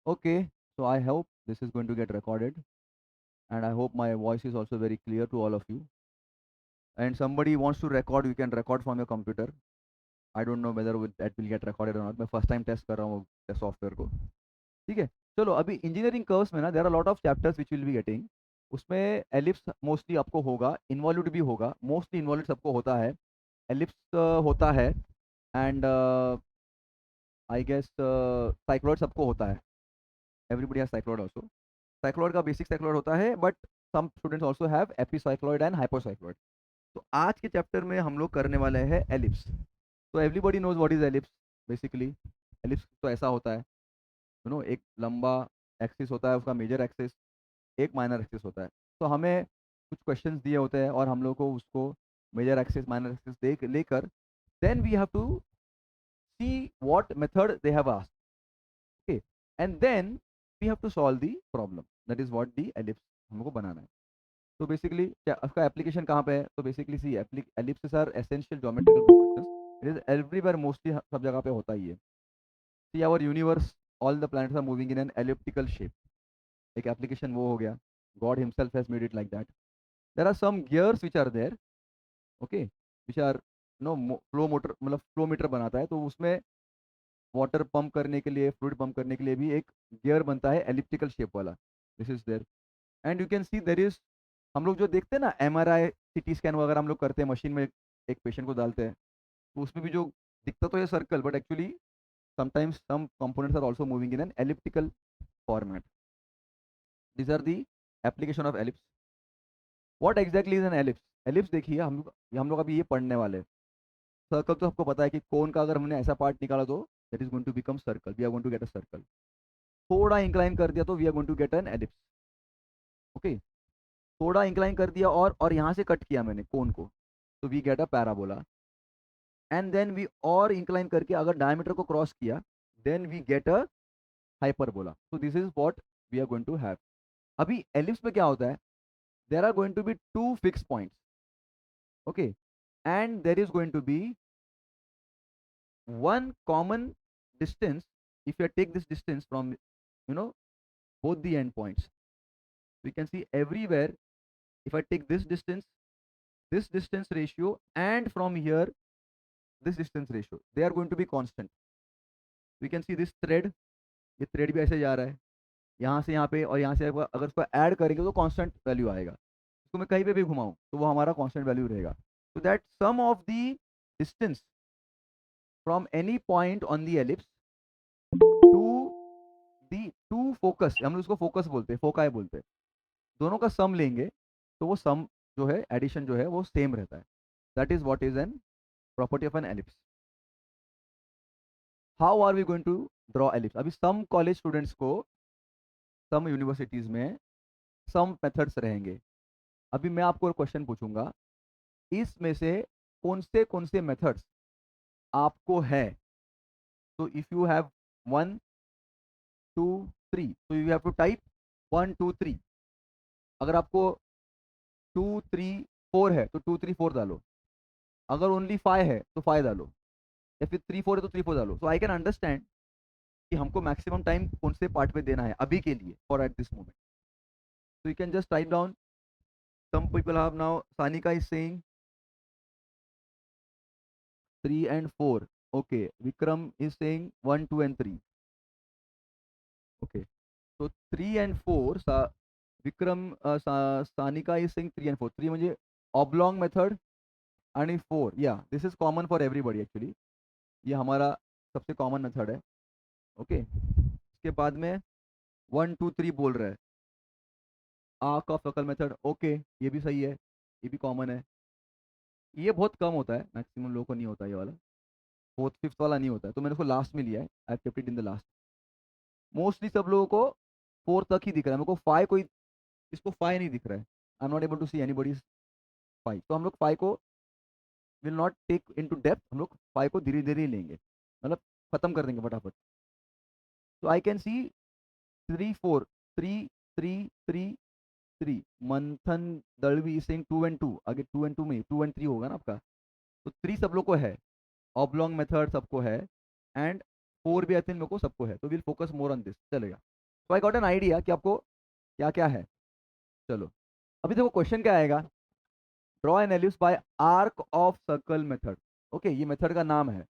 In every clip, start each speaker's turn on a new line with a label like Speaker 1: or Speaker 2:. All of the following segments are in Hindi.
Speaker 1: Okay, so I hope this is going to get recorded, and I hope my voice is also very clear to all of you. And somebody wants to record, you can record from your computer. I don't know whether that will get recorded or not. मैं first time test कर रहा हूँ सॉफ्टवेयर को. ठीक है. चलो अभी इंजीनियरिंग कर्व्स में ना there are lot of chapters which will be getting. उसमें एलिप्स मोस्टली आपको होगा, इन्वॉल्यूट भी होगा, मोस्टली इन्वॉल्यूट सबको होता है, एलिप्स होता है, एंड आई गेस साइक्लॉइड सबको होता है. Everybody has cycloid also. Cycloid का बेसिक साइक्लॉइड होता है, but some students also have epicycloid and hypocycloid. तो आज के चैप्टर में हम लोग करने वाले हैं एलिप्स. तो everybody knows what is ellipse. Basically ellipse तो ऐसा होता है, एक लंबा एक्सिस होता है, उसका मेजर एक्सिस, एक माइनर एक्सिस होता है. तो हमें कुछ क्वेश्चंस दिए होते हैं और हम लोग को उसको मेजर एक्सिस माइनर एक्सिस देख लेकर then we have to see what method they have asked. Okay, and then we have to solve the problem. That is what the ellipse हमको बनाना है. तो बेसिकली उसका एप्लीकेशन कहाँ पे है? तो basically see ellipses are essential geometrical projections. It is everywhere, mostly सब जगह पे होता ही है. See our universe, all the planets are moving in an elliptical shape. एक एप्लीकेशन वो हो गया. God himself has made it like that. There are some gears which are there, okay, which are no flow motor, मतलब फ्लो मीटर बनाता है, तो उसमें वाटर पंप करने के लिए, फ्लूइड पंप करने के लिए भी एक गियर बनता है एलिप्टिकल शेप वाला. This is there. And you can see there is, हम लोग जो देखते हैं ना एमआरआई सीटी स्कैन वगैरह हम लोग करते हैं मशीन में, एक पेशेंट को डालते हैं, तो उसमें भी जो दिखता तो है circle, but actually sometimes some components are also moving in an elliptical format. These are the application of ellipse. What exactly is an ellipse? ellipse देखिए, हम लोग अभी ये पढ़ने वाले हैं. सर्कल तो आपको पता है कि कोन का अगर हमने ऐसा पार्ट निकाला तो that is going to become circle. We are going to get a circle. थोड़ा इंक्लाइन कर दिया तो we are going to get an ellipse. Okay, थोड़ा इंक्लाइन कर दिया और यहाँ से कट किया मैंने कोन को, तो we get a parabola. And then we और इंक्लाइन करके अगर डायमीटर को क्रॉस किया then we get a hyperbola. So this is what we are going to have. अभी एलिप्स में क्या होता है? There are going to be two fix points, okay, and there is going to be one common distance. If you take this distance from, you know both the endpoints, we can see everywhere. If I take this distance ratio, and from here this distance ratio, they are going to be constant. We can see this thread, ये thread भी ऐसे जा रहा है, यहाँ से यहाँ पे और यहाँ से अगर उसको ऐड करेंगे तो कांस्टेंट वैल्यू आएगा. इसको मैं कहीं पे भी घुमाऊं तो वो हमारा कांस्टेंट वैल्यू रहेगा. तो that sum of the distance from any point on the ellipse to the two focus, हम लोग उसको फोकस बोलते हैं, फोकाई बोलते हैं, दोनों का सम लेंगे तो वो सम जो है, एडिशन जो है वो सेम रहता है. That is what is an property of an ellipse. How are we going to draw ellipse? अभी सम कॉलेज स्टूडेंट्स को, सम यूनिवर्सिटीज में सम मेथड्स रहेंगे. अभी मैं आपको क्वेश्चन पूछूंगा, इसमें से कौन से मेथड्स आपको है? तो इफ यू हैव 1 2 3, तो यू हैव टू टाइप 1 2 3. अगर आपको 2 3 4 है तो 2 3 4 डालो. अगर ओनली 5 है तो 5 डालो, या फिर 3 4 है तो 3 4 डालो. सो आई कैन अंडरस्टैंड कि हमको मैक्सिमम टाइम कौन से पार्ट पे देना है अभी के लिए, for at this moment. So you can just type down. Some people have now. Sanika is saying 3 and 4. Okay. Vikram is saying 1, 2, and 3. Okay. So 3 and 4. Vikram, Sanika is saying 3 and 4. 3 म्हणजे oblong method आणि 4. Yeah, this is common for everybody actually. ये हमारा सबसे कॉमन मेथड है. ओके, इसके बाद में 1 2 3 बोल रहा है. Arc of circle method. Okay, ये भी सही है, ये भी कॉमन है. ये बहुत कम होता है, मैक्सिमम लोगों को नहीं होता ये वाला. फोर्थ फिफ्थ वाला नहीं होता है, तो मैंने उसको लास्ट में लिया है. I kept it in the last. Mostly सब लोगों को 4 तक ही दिख रहा है. मेरे को 5 कोई, इसको 5 नहीं दिख रहा है. I am not able to see anybody 5. तो हम लोग 5 को will not take into depth. हम लोग 5 को धीरे धीरे ही लेंगे, मतलब खत्म कर देंगे फटाफट. तो आई कैन सी 3 4 3 3 3 3. मंथन दलवी सिंह 2 and 2. आगे 2 and 2 में 2 and 3 होगा ना आपका. तो 3 सब लोग को है, ऑब्लॉन्ग मेथड सबको है, एंड 4 भी आई थिंक मेरे को सबको है. तो will focus more on this. चलेगा. सो आई गॉट एन आइडिया कि आपको क्या क्या है। चलो अभी देखो क्वेश्चन क्या आएगा, draw an ellipse by arc of circle method. Okay, ये मेथड का नाम है।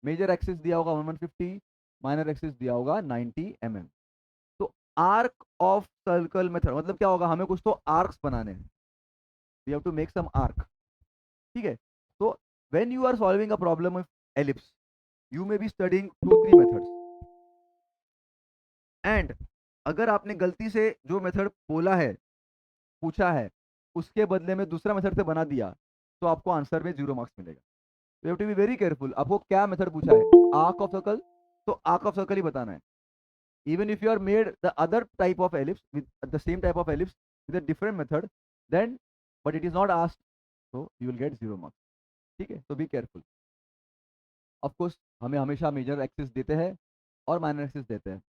Speaker 1: मेजर एक्सिस दिया होगा 150, माइनर एक्सिस दिया होगा 90 mm। तो आर्क ऑफ सर्कल मेथड मतलब क्या होगा, हमें कुछ तो आर्क्स बनाने हैं, we have to make some arc. ठीक है, तो when you are solving a problem of ellipse you may be studying 2-3 methods, and अगर आपने गलती से जो मेथड बोला है, पूछा है, उसके बदले में दूसरा मेथड से बना दिया, तो आपको आंसर में 0 मार्क्स मिलेगा। You have to be very careful. आपको क्या मेथड पूछा है, आर्क ऑफ सर्कल, तो आर्क ऑफ सर्कल ही बताना है। even if you are made the other type of ellipse with the same type of ellipse with a different method, then but it is not asked, so you will get 0 marks। ठीक है, तो बी केयरफुल। ऑफ कोर्स हमें हमेशा मेजर एक्सिस देते हैं और माइनर एक्सिस देते हैं।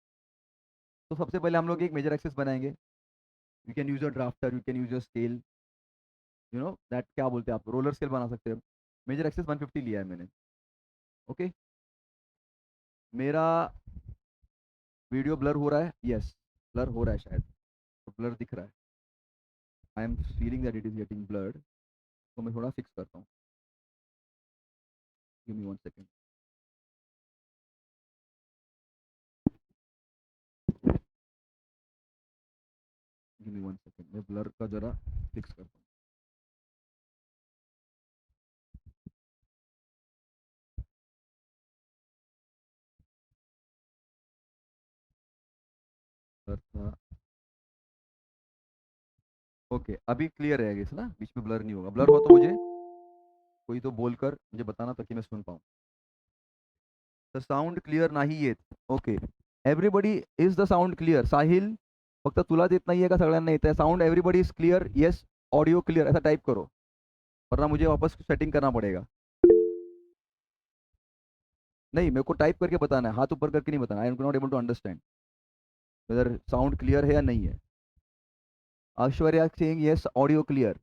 Speaker 1: तो सबसे पहले हम लोग एक मेजर एक्सिस बनाएंगे। You can use your drafter, you can use your scale, you know that, क्या बोलते हैं आप, रोलर स्केल बना सकते हो। मेजर एक्सिस 150 लिया है मैंने। ओके, मेरा वीडियो ब्लर हो रहा है, यस ब्लर हो रहा है शायद, तो ब्लर दिख रहा है, I am feeling that it is getting blurred. तो मैं थोड़ा फिक्स करता हूँ, give me 1 second. Give me 1 second, मैं ब्लर का जरा फिक्स करता हूँ। ब्लर था, ओके अभी क्लियर है इस ना, बीच में ब्लर नहीं होगा। ब्लर हो तो मुझे कोई तो बोलकर मुझे बताना ताकि मैं सुन पाऊँ। द साउंड क्लियर नाही येत, okay everybody is the sound clear, Sahil फक्त तुलाच येत नाहीये का सगळ्यांना येत आहे sound, everybody is clear, yes audio clear, ऐसा टाइप करो वरना मुझे वापस सेटिंग करना पड़ेगा। नहीं, मेरे को टाइप करके बताना है, हाथ ऊपर करके नहीं बताना। I am not able to understand whether sound clear है या नहीं है। Aishwarya saying yes audio clear,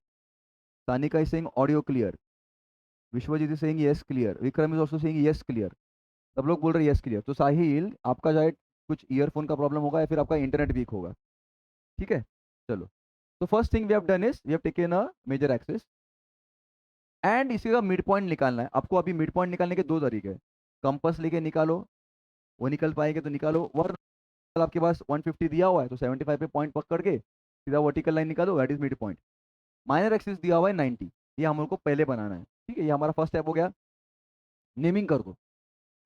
Speaker 1: Sanika is saying audio clear, Vishwajeet is saying yes clear, Vikram is also saying yes clear. सब लोग बोल रहे हैं यस क्लियर। तो साहिल आपका शायद कुछ ईयरफोन का प्रॉब्लम होगा या फिर आपका इंटरनेट वीक होगा। ठीक है, चलो। तो first thing we have done is we have taken a major axis and इसी का मिड पॉइंट निकालना है आपको। अभी मिड पॉइंट निकालने के दो तरीके हैं, कंपास लेके निकालो, वो निकल पाएंगे तो निकालो, वरना आपके पास 150 दिया हुआ है तो 75 पे पॉइंट पकड़ के सीधा वर्टिकल लाइन निकालो, that is mid point. Minor axis दिया हुआ है 90, ये हम लोग को पहले बनाना है। ठीक है, ये हमारा फर्स्ट स्टेप हो गया। नेमिंग कर दो,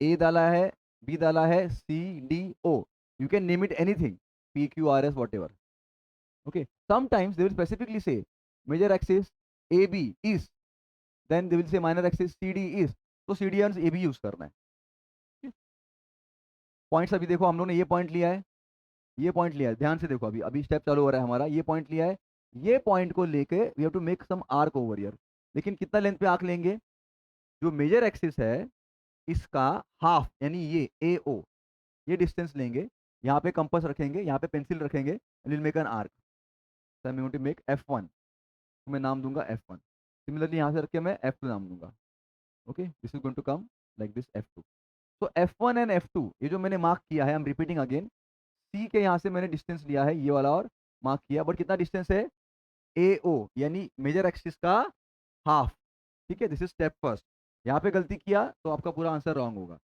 Speaker 1: ए डाला है, बी डाला है, C D O, you can name it anything, P Q R S whatever. Okay, sometimes they will specifically say major axis A B is, then they will say minor axis C D is, तो C D A B use करना है। पॉइंट्स अभी देखो हम लोग ने ये पॉइंट लिया है, ये पॉइंट लिया है, ध्यान से देखो, अभी अभी स्टेप चालू हो रहा है हमारा। ये पॉइंट लिया है, ये पॉइंट को लेके we have to make some arc over here. लेकिन कितना लेंथ पे आर्क लेंगे, जो मेजर एक्सिस है इसका हाफ, यानी ये ए ओ, ये डिस्टेंस लेंगे, यहाँ पे कंपास रखेंगे, यहाँ पे पेंसिल रखेंगे, will make an arc. So I am going to make F1, तो मैं नाम दूंगा F1। सिमिलरली यहाँ से रख के मैं F2 नाम दूंगा। Okay, this is going to come like this F2। तो F1 एंड F2 ये जो मैंने मार्क किया है, आई एम रिपीटिंग अगेन, सी के यहाँ से मैंने डिस्टेंस लिया है ये वाला और मार्क किया, बट कितना डिस्टेंस है, ए ओ, यानी मेजर एक्सिस का हाफ। ठीक है, दिस इज स्टेप फर्स्ट। यहाँ पे गलती किया तो आपका पूरा आंसर रॉन्ग होगा।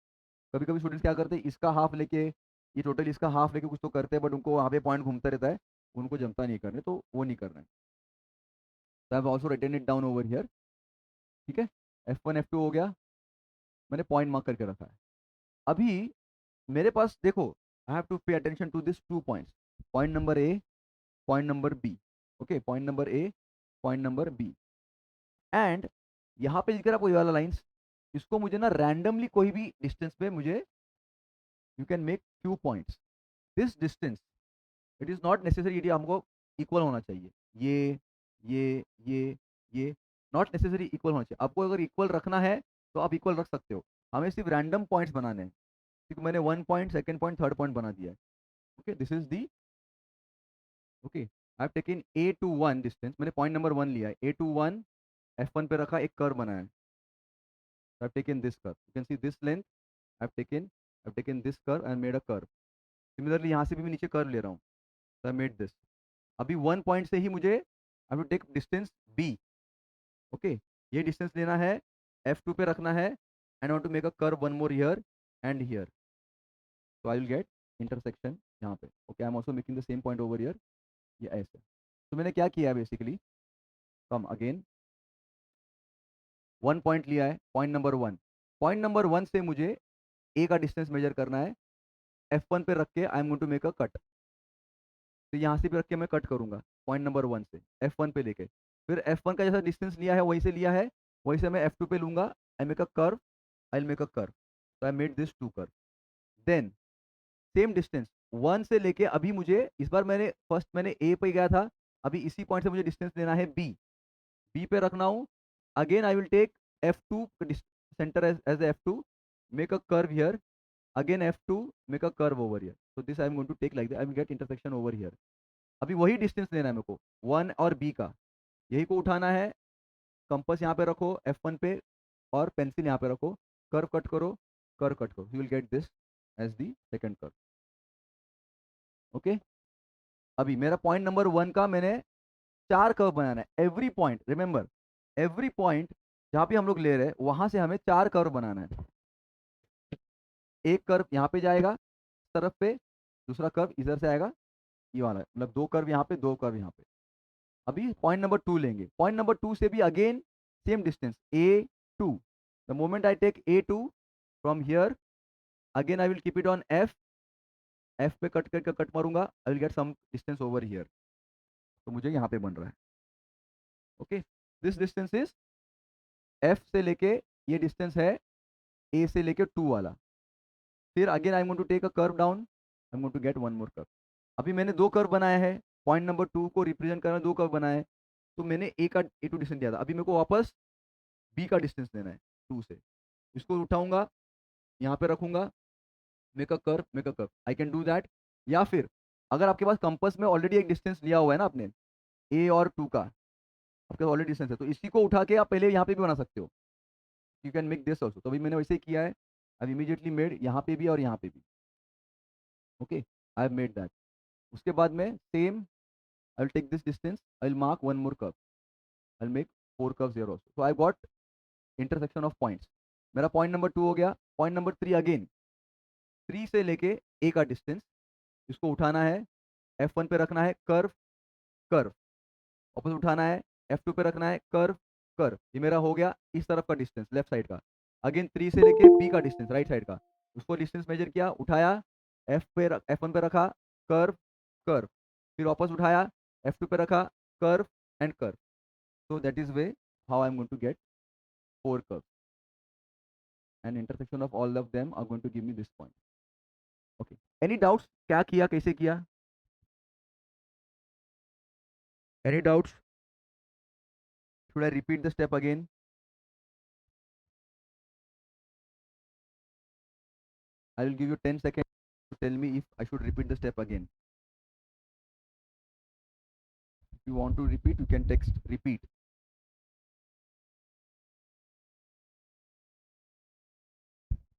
Speaker 1: कभी कभी स्टूडेंट्स क्या करते हैं, इसका हाफ लेके, ये टोटल इसका हाफ लेके कुछ तो करते हैं, बट उनको वहाँ पे पॉइंट घूमता रहता है, उनको जमता नहीं करने, तो वो नहीं करना है। तो I have also written it down over here. ठीक है, F1 F2 हो गया, मैंने पॉइंट मार्क करके रखा है। अभी मेरे पास देखो, I have to pay attention to this 2 points, point number A, point number B. Okay, point number A, point number B, and यहाँ पे दिख रहा है आपको ये वाला लाइन्स, इसको मुझे ना रैंडमली कोई भी डिस्टेंस पे मुझे, you can make few points, this distance it is not necessary हमको इक्वल होना चाहिए, ये नॉट नेसेसरी इक्वल होना चाहिए। आपको अगर इक्वल रखना है तो आप इक्वल रख सकते हो, हमें सिर्फ रैंडम पॉइंट्स बनाने हैं, क्योंकि मैंने 1 point, second point, third point बना दिया है। Okay, this is the, okay I have taken A to 1 distance, मैंने पॉइंट नंबर 1 लिया है, A to 1 F1 पे रखा, एक कर्व बनाया है। I have taken this curve. You can see this length. I have taken this curve and made a curve. Similarly यहाँ से भी मैं नीचे कर्व ले रहा हूँ, तो आई मेड दिस। अभी 1 पॉइंट से ही मुझे I will take distance B. Okay, ये डिस्टेंस लेना है, F2 पे रखना है, and want to make a curve one more here and here, तो आई विल गेट इंटरसेक्शन यहाँ पे। Okay, I am also making the same point over here, ये ऐसे। तो मैंने क्या किया है बेसिकली, कम अगेन 1 पॉइंट लिया है, पॉइंट नंबर 1। पॉइंट नंबर 1 से मुझे ए का डिस्टेंस मेजर करना है, F1 पे रख के I am going to make a cut. तो यहाँ से भी रख के मैं कट करूंगा पॉइंट नंबर 1 से F1 पे लेके, फिर F1 का जैसा डिस्टेंस लिया है वहीं से लिया है, वहीं से मैं F2 पे लूंगा, I make a curve, I make a curve, तो I made this 2 curve. Then same distance 1 से लेके, अभी मुझे इस बार मैंने फर्स्ट मैंने ए पे गया था, अभी इसी पॉइंट से मुझे डिस्टेंस लेना है बी, बी पे रखना हूँ। Again I will take F2 centre as F2, make a curve here, again F2, make a curve over here, so this I am going to take like that, I will get intersection over here। अभी वही डिस्टेंस लेना है मेरे को 1 और B का, यही को उठाना है, कंपास यहाँ पे रखो F1 पे, और पेंसिल यहाँ पे रखो, कर्व कट करो, कर्व कट करो, you will get this as the second curve. Okay, अभी मेरा पॉइंट नंबर 1 का मैंने 4 कर्व बनाना है, every point remember, every point जहाँ पे हम लोग ले रहे हैं वहां से हमें 4 कर्व बनाना है। एक कर्व यहाँ पे जाएगा इस तरफ पे, दूसरा कर्व इधर से आएगा, ये वाला मतलब 2 कर्व यहाँ पे, 2 कर्व यहाँ पे। अभी पॉइंट नंबर 2 लेंगे, पॉइंट नंबर 2 से भी again same distance A2, the moment I take A2 from here, again I will keep it on F पे कट करके कट मारूंगा, I will get some distance over here, तो मुझे यहाँ पे बन रहा है। Okay, this distance is F से लेके, ये डिस्टेंस है A से लेके 2 वाला, फिर again I am going to take a curve down, I am going to get one more curve. अभी मैंने 2 कर्व बनाया है, पॉइंट नंबर 2 को रिप्रेजेंट करना 2 कर्व बनाए, तो मैंने A2 डिस्टेंस दिया था, अभी मेरे को वापस B का डिस्टेंस लेना है 2 से, इसको उठाऊंगा, यहाँ पे रखूंगा, make a curve, make a curve, I can do that. या फिर अगर आपके पास कंपास में ऑलरेडी एक डिस्टेंस लिया हुआ है ना आपने A और 2 का, आपके ऑलरेडी डिस्टेंस है, तो इसी को उठा के आप पहले यहाँ पे भी बना सकते हो, you can make this also. तो अभी मैंने वैसे ही किया है, अब इमीडिएटली मेड यहाँ पे भी और यहाँ पे भी। Okay, I have made that. उसके बाद में same, I will take this distance, I will mark one more curve, I will make 4 curves here also, so I got intersection of points. मेरा पॉइंट नंबर 2 हो गया, पॉइंट नंबर 3 अगेन 3 से लेके A का डिस्टेंस, इसको उठाना है, F1 पे रखना है, कर्व कर्व, वापस उठाना है, F2 पे रखना है, कर्व कर्व, ये मेरा हो गया इस तरफ का डिस्टेंस लेफ्ट साइड का। अगेन 3 से लेके B का डिस्टेंस राइट साइड का, उसको डिस्टेंस मेजर किया, उठाया, F1 पे रखा, कर्व कर्व, फिर वापस उठाया, F2 पे रखा, curve and curve, so that is way how I am going to get 4 curves, and intersection of all of them are going to give me this point। Okay, any doubts, क्या किया, कैसे किया, any doubts, should I repeat the step again? I will give you 10 seconds to tell me if I should repeat the step again. If you want to repeat, you can text repeat।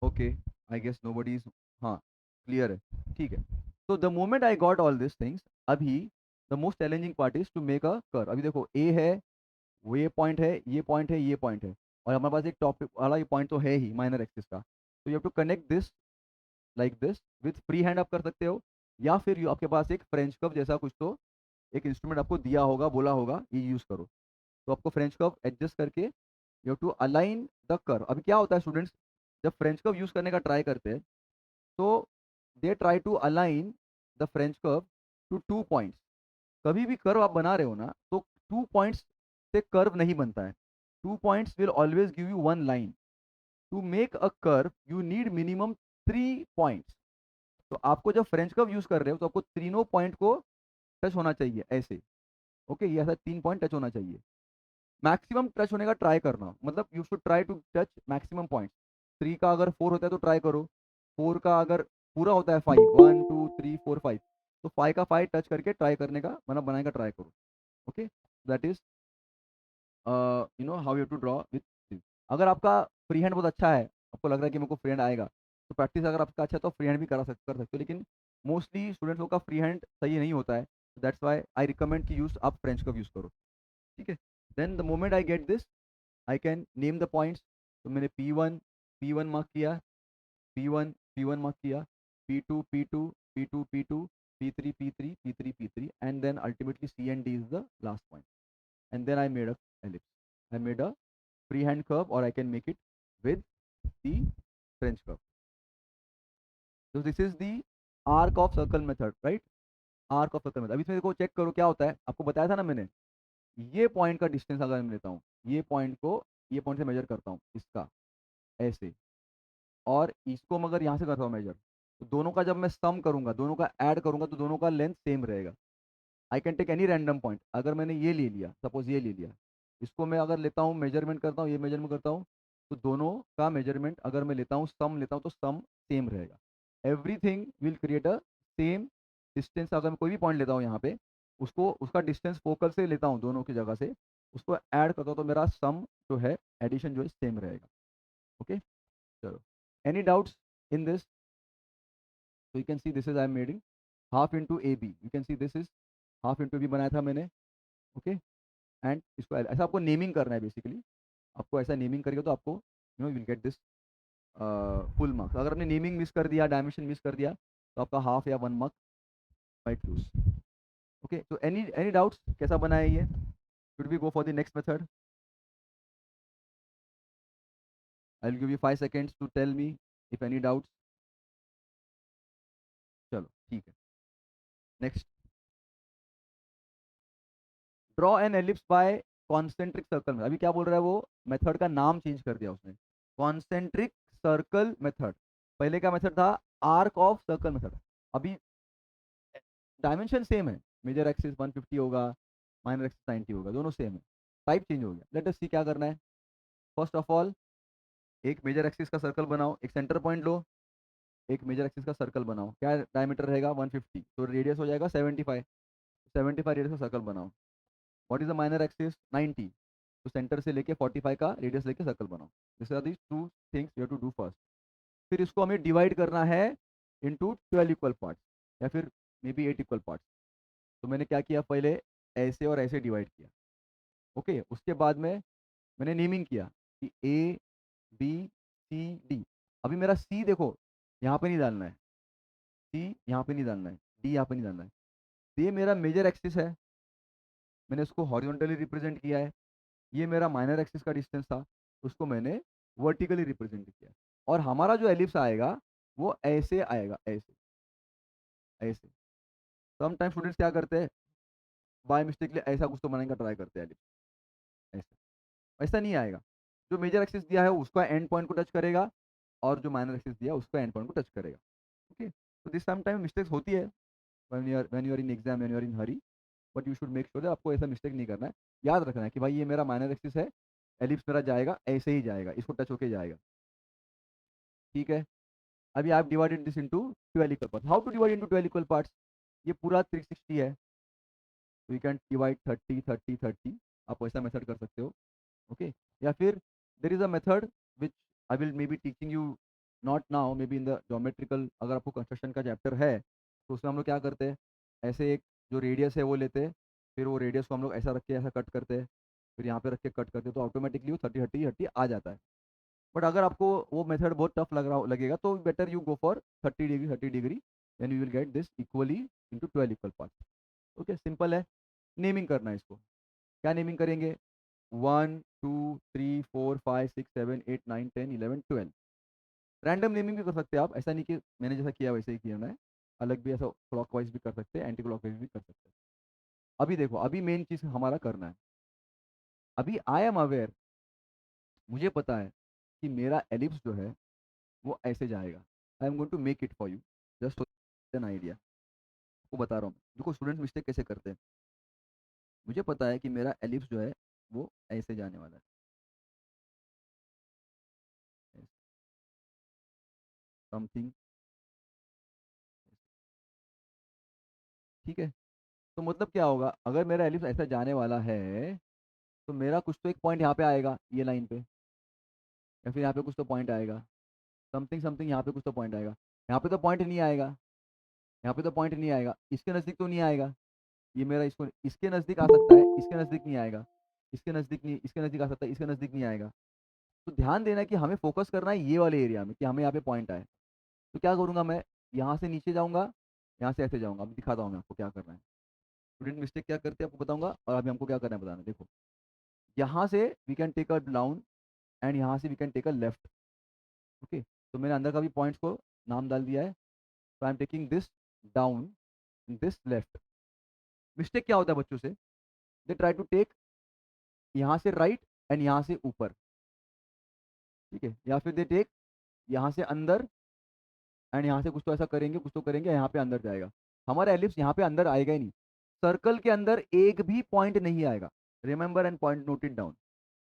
Speaker 1: Okay, I guess nobody is, हाँ clear है, ठीक है। So the moment I got all these things, अभी the most challenging part is to make a curve। अभी देखो A है, वो ये पॉइंट है, ये पॉइंट है, ये पॉइंट है, और हमारे पास एक टॉपिक वाला ये पॉइंट तो है ही माइनर एक्सिस का, तो you have to connect this like this with free hand आप कर सकते हो, या फिर आपके पास एक फ्रेंच कर्व जैसा कुछ तो एक इंस्ट्रूमेंट आपको दिया होगा, बोला होगा ये यूज करो, तो आपको फ्रेंच कर्व एडजस्ट करके you have to align the curve. अभी क्या होता है स्टूडेंट्स, जब फ्रेंच कर्व यूज करने का ट्राई करते हैं, तो they try to align the French curve to 2 points. कभी भी कर्व आप बना रहे हो ना, तो 2 पॉइंट्स से कर्व नहीं बनता है, 2 points will always give you one line. To make a curve you need minimum 3 points. तो आपको जब फ्रेंच कर्व यूज कर रहे हो तो आपको तीनों पॉइंट को टच होना चाहिए ऐसे। ओके, ये ऐसा 3 पॉइंट टच होना चाहिए, मैक्सिमम टच होने का ट्राई करना, मतलब you should try to touch maximum point. 3 का अगर 4 होता है तो ट्राई करो, 4 का अगर पूरा होता है 5, 1 2 3 4 5, तो 5 का 5 टच करके ट्राई करने का, मतलब बनाने का ट्राई करो। Okay, that is you know how you to draw with. अगर आपका फ्री हैंड बहुत अच्छा है, आपको लग रहा है कि मेरे को फ्री हैंड आएगा, तो प्रैक्टिस अगर आपका अच्छा है तो फ्री हैंड भी कर सकते हो, लेकिन मोस्टली स्टूडेंट्स लोग का फ्री हैंड सही नहीं होता है, दैट्स वाई आई रिकमेंड कि यूज आप फ्रेंच कर्व यूज करो, ठीक है। Then the moment I get this, I can name the points. तो मैंने P1 मार्क किया, P1 मार्क किया, P2 P3 and then ultimately C and D is the last point, and then I made a ellipse. I made a freehand curve, or I can make it with the French curve. So this is the arc of circle method, right? Arc of circle method. अभी इसमें देखो, चेक करो क्या होता है, आपको बताया था ना मैंने, ये पॉइंट का डिस्टेंस अगर मैं लेता हूँ, ये पॉइंट को ये पॉइंट से मेजर करता हूँ इसका, ऐसे, और इसको मैं अगर यहाँ से करता हूँ मेजर, तो दोनों का जब मैं सम करूंगा, दोनों का ऐड करूंगा, तो दोनों का लेंथ सेम रहेगा। I can take any random point. अगर मैंने ये ले लिया, सपोज ये ले लिया, इसको मैं अगर लेता हूँ मेजरमेंट करता हूँ, ये मेजरमेंट करता हूँ, तो दोनों का मेजरमेंट अगर मैं लेता हूँ, सम लेता हूँ, तो सम सेम रहेगा। Everything will create a same distance. अगर मैं कोई भी पॉइंट लेता हूँ यहाँ पे, उसको उसका डिस्टेंस फोकल से लेता हूँ दोनों की जगह से, उसको ऐड करता हूँ, तो मेरा सम जो है, एडिशन जो है, सेम रहेगा। ओके, चलो, any doubts in this? So you can see this is I am making half into AB. You can see this is half into B बनाया था मैंने, ओके। एंड इसको ऐसा आपको नेमिंग करना है बेसिकली। आपको ऐसा नेमिंग करेगा तो आपको you know will get this full marks. अगर आपने नेमिंग मिस कर दिया, डायमेंशन मिस कर दिया, तो आपका हाफ या 1 मार्क माइट लूज। ओके, तो एनी डाउट्स कैसा बना है ये? Should we go for the next method? I will give you 5 seconds to tell me if any doubts. चलो ठीक है, next. Draw an ellipse by concentric circle में। अभी क्या बोल रहा है वो, मेथड का नाम चेंज कर दिया उसने, कॉन्सेंट्रिक सर्कल मेथड। पहले का मेथड था आर्क ऑफ सर्कल मेथड। अभी डायमेंशन सेम है, मेजर एक्सिस 150 होगा, माइनर एक्सिस 90 होगा, दोनों सेम है, टाइप चेंज हो गया। लेट अस सी क्या करना है। फर्स्ट ऑफ ऑल, एक मेजर एक्सिस का सर्कल बनाओ, एक सेंटर पॉइंट लो, एक मेजर एक्सिस का सर्कल बनाओ। क्या डायमीटर रहेगा? 150, तो रेडियस हो जाएगा 75। 75 रेडियस का सर्कल बनाओ। What is the minor axis? 90, तो सेंटर से लेके 45 का रेडियस लेके सर्कल बनाओ। This are these two things you have to do first. फिर इसको हमें डिवाइड करना है इनटू 12 इक्वल पार्ट्स, या फिर मे बी 8 इक्वल पार्ट्स। तो मैंने क्या किया, पहले ऐसे और ऐसे डिवाइड किया, ओके। उसके बाद में मैंने नेमिंग किया कि A B C D। अभी मेरा C देखो, यहाँ पे नहीं डालना है, C यहाँ पे नहीं डालना है, D यहाँ पे नहीं डालना है। तो ये मेरा मेजर एक्सिस है, मैंने उसको हॉरिजॉन्टली रिप्रेजेंट किया है। ये मेरा माइनर एक्सिस का डिस्टेंस था, उसको मैंने वर्टिकली रिप्रेजेंट किया। और हमारा जो एलिप्स आएगा वो ऐसे आएगा, ऐसे ऐसे। समटाइम स्टूडेंट्स क्या करते हैं, बाय मिस्टेकली ऐसा कुछ तो बनाने का ट्राई करते हैं एलिप्स, ऐसा। ऐसा नहीं आएगा। जो मेजर एक्सिस दिया है उसका एंड पॉइंट को टच करेगा, और जो माइनर एक्सिस दिया है उसका एंड पॉइंट को टच करेगा, ओके। तो दिस समटाइम मिस्टेक्स होती है when you are in exam, when you are in hurry, but you should make sure आपको ऐसा मिस्टेक नहीं करना है। याद रखना है कि भाई ये मेरा माइनर एक्सिस है, एलिप्स मेरा जाएगा ऐसे ही जाएगा, इसको टच होके जाएगा, ठीक है। अभी आप divided this into 12 equal parts. How to divide into 12 equal parts? ये पूरा 360 है, तो यू कैन डिवाइड 30 30 30। आप ऐसा मेथड कर सकते हो, ओके। या फिर there is a method which I will may be teaching you, not now, may be in the geometrical. अगर आपको कंस्ट्रक्शन का चैप्टर है, तो उसमें हम लोग क्या करते हैं, ऐसे एक जो रेडियस है वो लेते हैं, फिर वो रेडियस को हम लोग ऐसा रख के ऐसा कट करते हैं, फिर यहाँ पे रख के कट करते हैं, तो ऑटोमेटिकली वो 30 30 30 आ जाता है। बट अगर आपको वो मेथड बहुत टफ लगेगा, तो better you go for 30 degree 30 degree, then you will get this equally into 12 equal part, okay. Simple है। नेमिंग करना है इसको। क्या नेमिंग करेंगे? 1 2 3 4 5 6 7 8 9 10 11 12। रैंडम नेमिंग भी कर सकते हैं आप, ऐसा नहीं कि मैंने जैसा किया वैसे ही किया है। अलग भी ऐसा क्लॉकवाइज भी कर सकते हैं, एंटी क्लॉकवाइज भी कर सकते हैं। अभी देखो, अभी मेन चीज़ हमारा करना है। अभी आई एम अवेयर, मुझे पता है कि मेरा एलिप्स जो है वो ऐसे जाएगा। I am going to make it for you, just an idea. आपको बता रहा हूँ देखो स्टूडेंट मिस्टेक कैसे करते हैं। मुझे पता है कि मेरा एलिप्स जो है वो ऐसे जाने वाला है, समथिंग, ठीक है। तो मतलब क्या होगा, अगर मेरा एलिप्स ऐसा जाने वाला है, तो मेरा कुछ तो एक पॉइंट यहाँ पे आएगा, ये लाइन पे, या फिर यहाँ पे कुछ तो पॉइंट आएगा, समथिंग समथिंग, यहाँ पे कुछ तो पॉइंट आएगा। यहाँ पे तो पॉइंट नहीं आएगा, यहाँ पे तो पॉइंट नहीं आएगा, इसके नज़दीक तो नहीं आएगा, ये मेरा इसको इसके नज़दीक आ सकता है, इसके नज़दीक नहीं आएगा, इसके नज़दीक नहीं, इसके नज़दीक आ सकता है, इसके नज़दीक नहीं आएगा। तो ध्यान देना कि हमें फोकस करना है ये वाले एरिया में कि हमें यहाँ पे पॉइंट आए। तो क्या करूँगा मैं, यहाँ से नीचे जाऊँगा, यहाँ से ऐसे जाऊँगा। अब दिखाता हूँ मैं आपको क्या करना है। स्टूडेंट मिस्टेक क्या करते हैं आपको बताऊँगा, और अभी हमको क्या करना है बताना। देखो, यहाँ से we can take a down and यहाँ से we can take a left. Okay, तो मैंने अंदर का भी पॉइंट्स को नाम डाल दिया है। तो I am taking this down, this left. Mistake क्या होता है बच्चों से, दे ट्राई टू टेक यहाँ से राइट एंड यहाँ से ऊपर, ठीक है, या फिर दे टेक यहाँ से अंदर एंड यहाँ से कुछ तो ऐसा करेंगे, कुछ तो करेंगे, यहाँ पे अंदर जाएगा। हमारा एलिप्स यहाँ पे अंदर आएगा ही नहीं। सर्कल के अंदर एक भी पॉइंट नहीं आएगा। Remember and point note it down.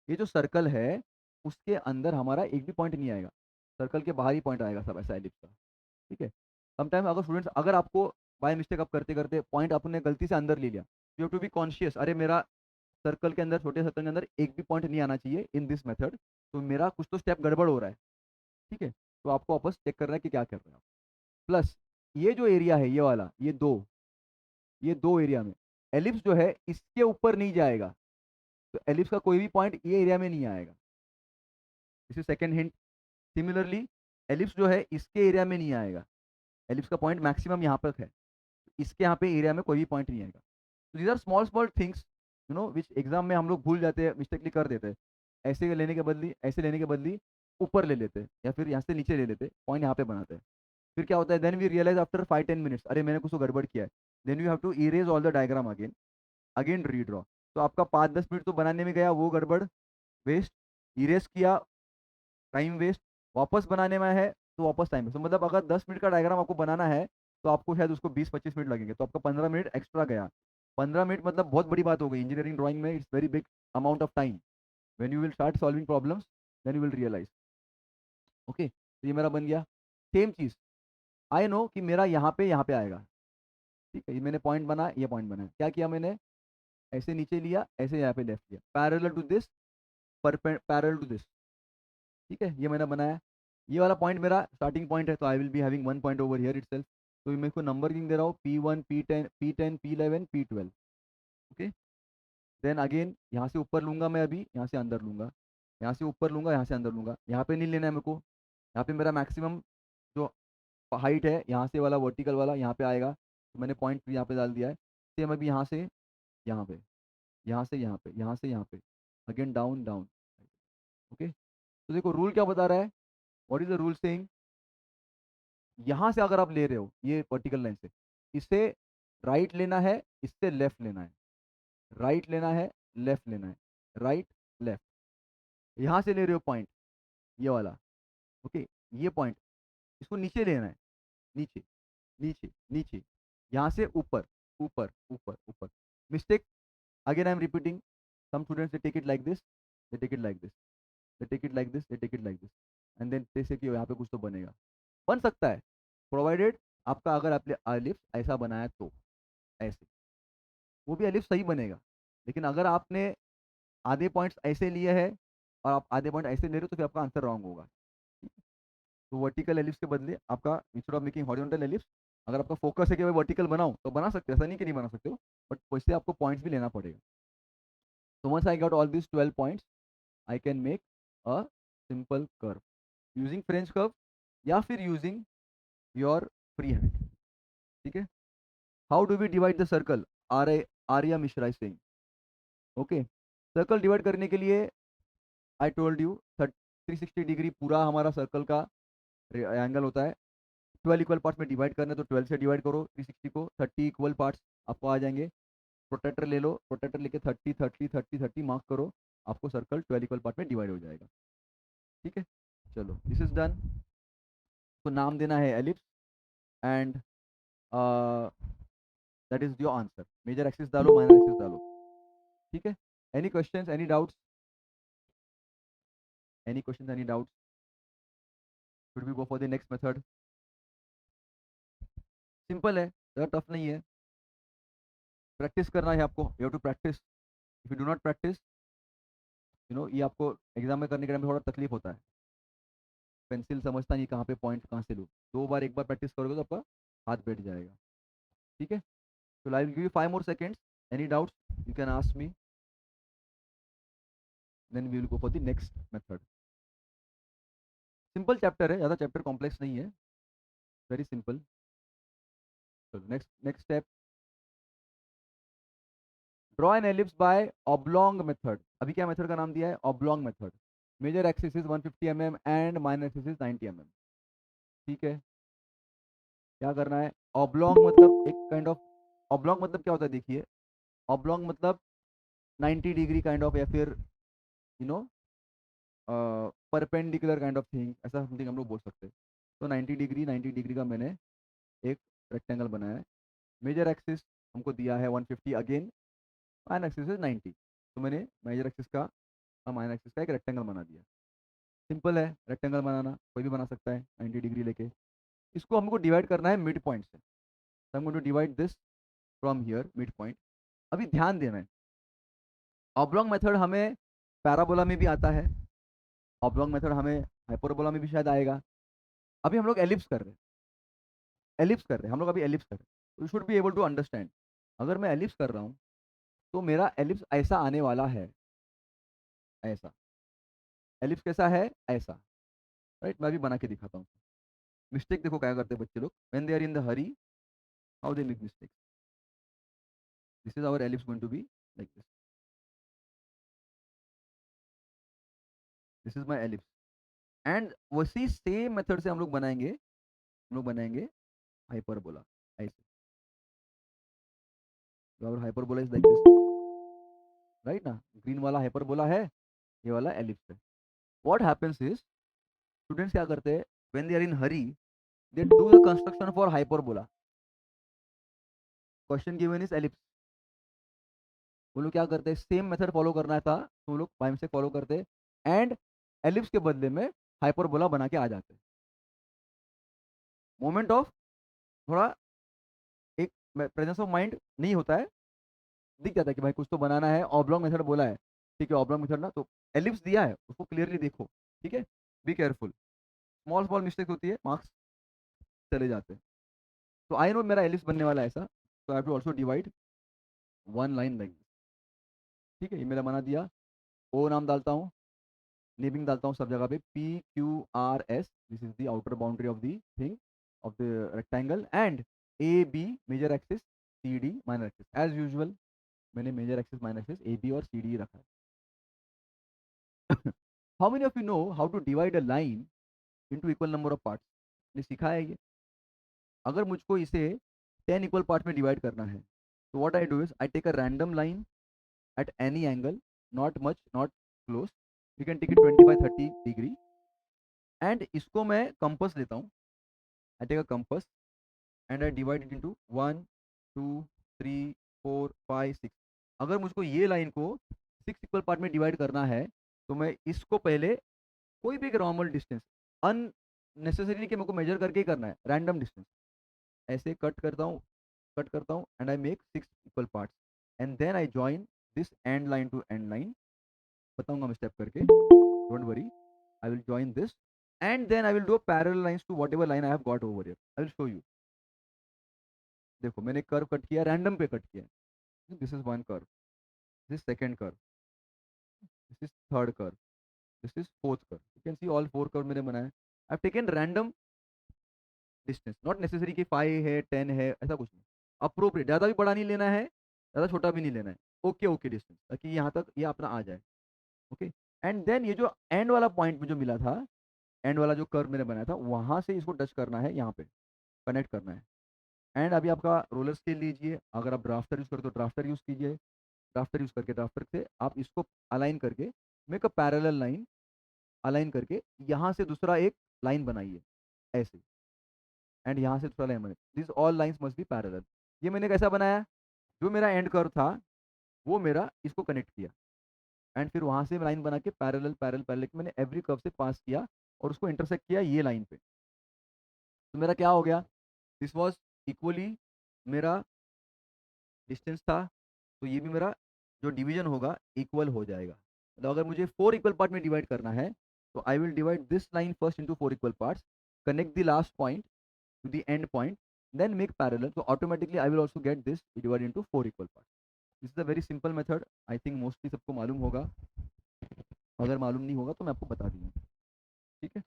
Speaker 1: ये जो सर्कल है उसके अंदर हमारा एक भी पॉइंट नहीं आएगा, सर्कल के बाहर ही पॉइंट आएगा सब ऐसा एलिप्स का, ठीक है। समटाइम अगर स्टूडेंट्स, अगर आपको बाय मिस्टेक आप करते करते पॉइंट आपने गलती से अंदर ले लिया, you have to be conscious, अरे मेरा सर्कल के अंदर, छोटे सर्कल के अंदर एक भी पॉइंट नहीं आना चाहिए इन दिस मेथड, तो मेरा कुछ तो स्टेप गड़बड़ हो रहा है, ठीक है। तो आपको वापस चेक करना है कि क्या कर रहे हैं आप। प्लस ये जो एरिया है, ये वाला, ये दो एरिया में एलिप्स जो है इसके ऊपर नहीं जाएगा, तो एलिप्स का कोई भी पॉइंट ये एरिया में नहीं आएगा। This is second hint. Similarly ellipse जो है इसके एरिया में नहीं आएगा, एलिप्स का पॉइंट मैक्सिमम यहाँ पर है, इसके यहाँ पे एरिया में कोई भी पॉइंट नहीं आएगा। तो these are small small things which exam में हम लोग भूल जाते हैं, मिस्टेकली कर देते हैं। ऐसे लेने के बदली, ऐसे लेने के बदली ऊपर ले लेते हैं, या फिर यहाँ से नीचे ले लेते, पॉइंट यहाँ पे बनाते हैं। फिर क्या होता है, then we realize after 5-10 minutes, अरे मैंने कुछ तो गड़बड़ किया है। Then you have to erase all the diagram again, again redraw. तो आपका 5-10 मिनट तो बनाने में गया, वो गड़बड़, वेस्ट, इरेज किया, टाइम वेस्ट, वापस बनाने में है तो वापस टाइम वेस्ट। तो मतलब अगर 10 मिनट का डायग्राम आपको बनाना है तो आपको शायद उसको 20-25 मिनट लगेंगे, तो आपका 15 मिनट एक्स्ट्रा गया। 15 मिनट मतलब बहुत बड़ी बात हो गई इंजीनियरिंग ड्राइंग में, it's very big amount of time. When you will start solving problems then you will realize. Okay, तो ये मेरा बन गया। सेम चीज, आई नो कि मेरा यहाँ पे आएगा, ठीक है, ये मैंने पॉइंट बना, ये पॉइंट बना, क्या किया मैंने, ऐसे नीचे लिया, ऐसे यहाँ पे लेफ्ट लिया, parallel to this, parallel to this, ठीक है, ये मैंने बनाया। ये वाला पॉइंट मेरा स्टार्टिंग पॉइंट है, तो I will be having 1 point over here itself. तो मैं इसको नंबरिंग दे रहा हूँ, P1, P10, P11, P12। Okay, then again यहाँ से ऊपर लूंगा मैं, अभी यहाँ से अंदर लूंगा, यहाँ से ऊपर लूंगा, यहाँ से अंदर लूंगा, यहाँ पे नहीं लेना है मेरे को। यहाँ पे मेरा मैक्सिमम जो हाइट है, यहाँ से वाला वर्टिकल वाला यहाँ पे आएगा, तो मैंने पॉइंट यहाँ पे डाल दिया है। सेम अभी यहाँ से यहाँ पे, यहाँ से यहाँ पे, यहाँ से यहाँ पे, अगेन डाउन डाउन। ओके, तो देखो रूल क्या बता रहा है, what is the rule saying, यहाँ से अगर आप ले रहे हो ये वर्टिकल लाइन से, इससे राइट लेना है, इससे लेफ्ट लेना है, राइट लेना है, लेफ्ट लेना है, राइट लेफ्ट। यहाँ से ले रहे हो पॉइंट ये वाला, ओके, ये पॉइंट इसको नीचे लेना है, नीचे नीचे नीचे, यहाँ से ऊपर ऊपर ऊपर ऊपर। Mistake, again I am repeating, some students they take it like this, they take it like this, they take it like this, they take it like this, and then जैसे कि यहाँ पे कुछ तो बनेगा, बन सकता है, प्रोवाइडेड आपका अगर आपने एलिप्स ऐसा बनाया तो, ऐसे वो भी एलिप्स सही बनेगा। लेकिन अगर आपने आधे पॉइंट्स ऐसे लिए हैं और आप आधे पॉइंट ऐसे ले रहे हो तो फिर आपका आंसर रॉन्ग होगा, ठीक है? तो वर्टिकल एलिप्स के बदले आपका, instead of making horizontal ellipse, अगर आपका फोकस है कि भाई वर्टिकल बनाऊं तो बना सकते हो, ऐसा नहीं कि नहीं बना सकते हो, बट वैसे आपको पॉइंट्स भी लेना पड़ेगा। तो once I got all this 12 points, I can make a simple curve using French curve या फिर यूजिंग योर फ्री हैंड, ठीक है। How do we divide the circle, Arya Mishra is saying. Okay, circle divide करने के लिए आई टोल्ड यू 360 डिग्री पूरा हमारा सर्कल का एंगल होता है। 12 इक्वल पार्ट्स में डिवाइड करना है तो 12 से डिवाइड करो 360 को, 30 इक्वल पार्ट्स आपको आ जाएंगे। प्रोटेक्टर ले लो, प्रोटेक्टर लेके 30 मार्क करो, आपको सर्कल 12 इक्वल पार्ट में डिवाइड हो जाएगा, ठीक है। चलो, दिस इज डन। तो नाम देना है ellipse and that is your answer. Major axis डालो, माइनर एक्सिस डालो, ठीक है। Any questions, any doubts, any questions, any doubts? Should we go for the next method? Simple है, ज़्यादा टफ नहीं है। प्रैक्टिस करना है आपको, you have to practice. If you do not practice, ये आपको एग्जाम में करने के टाइम में थोड़ा तकलीफ होता है, पेंसिल समझता नहीं कहाँ पे पॉइंट कहाँ से लूँ। 2 बार 1 बार प्रैक्टिस करोगे तो आपका हाथ बैठ जाएगा। ठीक है, so I will give you 5 more seconds. Any doubts you can ask me, then we will go for the next method. Simple chapter है, ज़्यादा चैप्टर कॉम्प्लेक्स नहीं है, वेरी सिंपल. चलो next step, draw an ellipse by oblong method. अभी क्या मेथड का नाम दिया है? Oblong method. Major axis is 150 mm and minor axis is 90 mm. ठीक है, क्या करना है? ऑब्लॉन्ग मतलब एक काइंड ऑफ, ऑब्लॉन्ग मतलब क्या होता है देखिए, ऑब्लॉन्ग मतलब 90 डिग्री काइंड ऑफ, या फिर you know perpendicular kind of thing, ऐसा समथिंग हम लोग बोल सकते हैं. तो 90 डिग्री का मैंने एक रेक्टेंगल बनाया है. मेजर एक्सिस हमको दिया है 150 अगेन, माइनर एक्सिस इज 90. तो मैंने मेजर एक्सिस का और माइनर एक्सिस का एक रेक्टेंगल बना दिया. सिंपल है रेक्टेंगल बनाना, कोई भी बना सकता है 90 डिग्री लेके. इसको हमको डिवाइड करना है मिड पॉइंट से. तो हम going to divide this from here mid point. अभी ध्यान देना है, ऑब्लॉन्ग मेथड हमें पैराबोला में भी आता है, ऑब्लॉन्ग मेथड हमें हाइपरबोला में भी शायद आएगा. अभी हम लोग एलिप्स कर रहे हैं, एलिप्स कर रहे हैं हम लोग, अभी एलिप्स कर रहे हैं. You should be able to understand. अगर मैं एलिप्स कर रहा हूँ तो मेरा एलिप्स ऐसा आने वाला है, ऐसा. एलिप्स कैसा है? ऐसा. राइट, मैं भी बना के दिखाता हूँ. मिस्टेक देखो क्या करते हैं बच्चे लोग, when they are in the hurry, how they make mistake. This is our ellipse going to be like this. This is my ellipse. And वैसी सेम मेथड से हम लोग बनाएंगे, हम लोग बनाएंगे हाइपरबोला ऐसे. Our hyperbola is like this, right ना. ग्रीन वाला हाइपरबोला है, ये वाला एलिप्स है. व्हाट हैपेंस इज, स्टूडेंट्स क्या करते हैं, when they are in hurry, they do the construction for hyperbola. Question given is ellipse. वो लोग क्या करते हैं, सेम मेथड फॉलो करना था तो वो लोग बाय मिस्टेक फॉलो करते हैं एंड एलिप्स के बदले में हाइपरबोला बना के आ जाते हैं. मोमेंट ऑफ थोड़ा एक प्रेजेंस ऑफ माइंड नहीं होता है, दिख जाता है कि भाई कुछ तो बनाना है, ऑब्लॉन्ग मेथड बोला है, ठीक है ऑब्लॉन्ग मेथड ना, तो एलिप्स दिया है उसको क्लियरली देखो. ठीक है, be careful. Small small mistake होती है, मार्क्स चले जाते हैं. तो आई नो मेरा एलिप्स बनने वाला है ऐसा, तो I have to also divide one line like. ठीक है, ये मेरा बना दिया. ओ नाम डालता हूँ, नेमिंग डालता हूँ सब जगह पे, PQRS. This is the outer boundary of the thing, of the rectangle. And AB major axis, CD minor axis. As usual मैंने major axis minor axis AB और CD रखा है. How many of you know how to divide a line into equal number of parts? ने सीखा है ये. अगर मुझको इसे 10 इक्वल पार्ट में डिवाइड करना है, तो what I do is I take a random line at any angle, not much, not close. You can take it 25-30 degree. And इसको मैं कंपस लेता हूँ. I take a compass and I divide it into 1, 2, 3, 4, 5, 6. अगर मुझको ये लाइन को 6 इक्वल पार्ट में डिवाइड करना है, तो मैं इसको पहले कोई भी एक नॉर्मल डिस्टेंस, अननेसेसरी कि मेरे को मेजर करके ही करना है, रैंडम डिस्टेंस ऐसे कट करता हूँ and I make 6 equal parts. And then I join this end line to end line. बताऊंगा मैं स्टेप करके, don't worry. I will join this and then I will do parallel lines to whatever line I have got over here. I will show you. देखो मैंने कर्व कट किया, रैंडम पे कट किया. This is one curve, this second curve, this is third curve, this is fourth curve. You can see all 4 curve मैंने बनाए. आई have taken random distance, not necessary कि 5 है 10 है, ऐसा कुछ नहीं. अप्रोप्रिएट, ज़्यादा भी बड़ा नहीं लेना है, ज़्यादा छोटा भी नहीं लेना है. ओके ओके डिस्टेंस, ताकि यहाँ तक ये अपना आ जाए. ओके. एंड देन ये जो एंड वाला पॉइंट मुझे मिला था, एंड वाला जो कर्व मैंने बनाया था, वहां से इसको टच करना है, यहाँ पे कनेक्ट करना है. एंड अभी आपका रोलर स्केल लीजिए, अगर आप ड्राफ्टर यूज करते हो तो ड्राफ्टर यूज कीजिए. ड्राफ्टर यूज करके ड्राफ्टर से आप इसको अलाइन करके make a parallel line, align करके यहाँ से दूसरा एक लाइन बनाइए ऐसे, एंड यहाँ से दूसरा लाइन बनाइए. This all lines must be parallel. ये मैंने कैसा बनाया, जो मेरा एंड कर्व था वो मेरा इसको कनेक्ट किया, एंड फिर वहां से लाइन बना के पैरेलल पैरेलल पैरेलल मैंने एवरी कर्व से पास किया और उसको इंटरसेक्ट किया ये लाइन पे. तो मेरा क्या हो गया, दिस वाज इक्वली मेरा डिस्टेंस था, तो ये भी मेरा जो डिवीजन होगा इक्वल हो जाएगा. तो अगर मुझे 4 इक्वल पार्ट में डिवाइड करना है, तो I will divide this line first into 4 equal parts, connect the last point two the end point, then make parallel. So automatically I will also get this divided into 4 equal parts. This is a very simple method. I think mostly सबको मालूम होगा. अगर मालूम नहीं होगा तो मैं आपको बता दूंगा. ठीक है,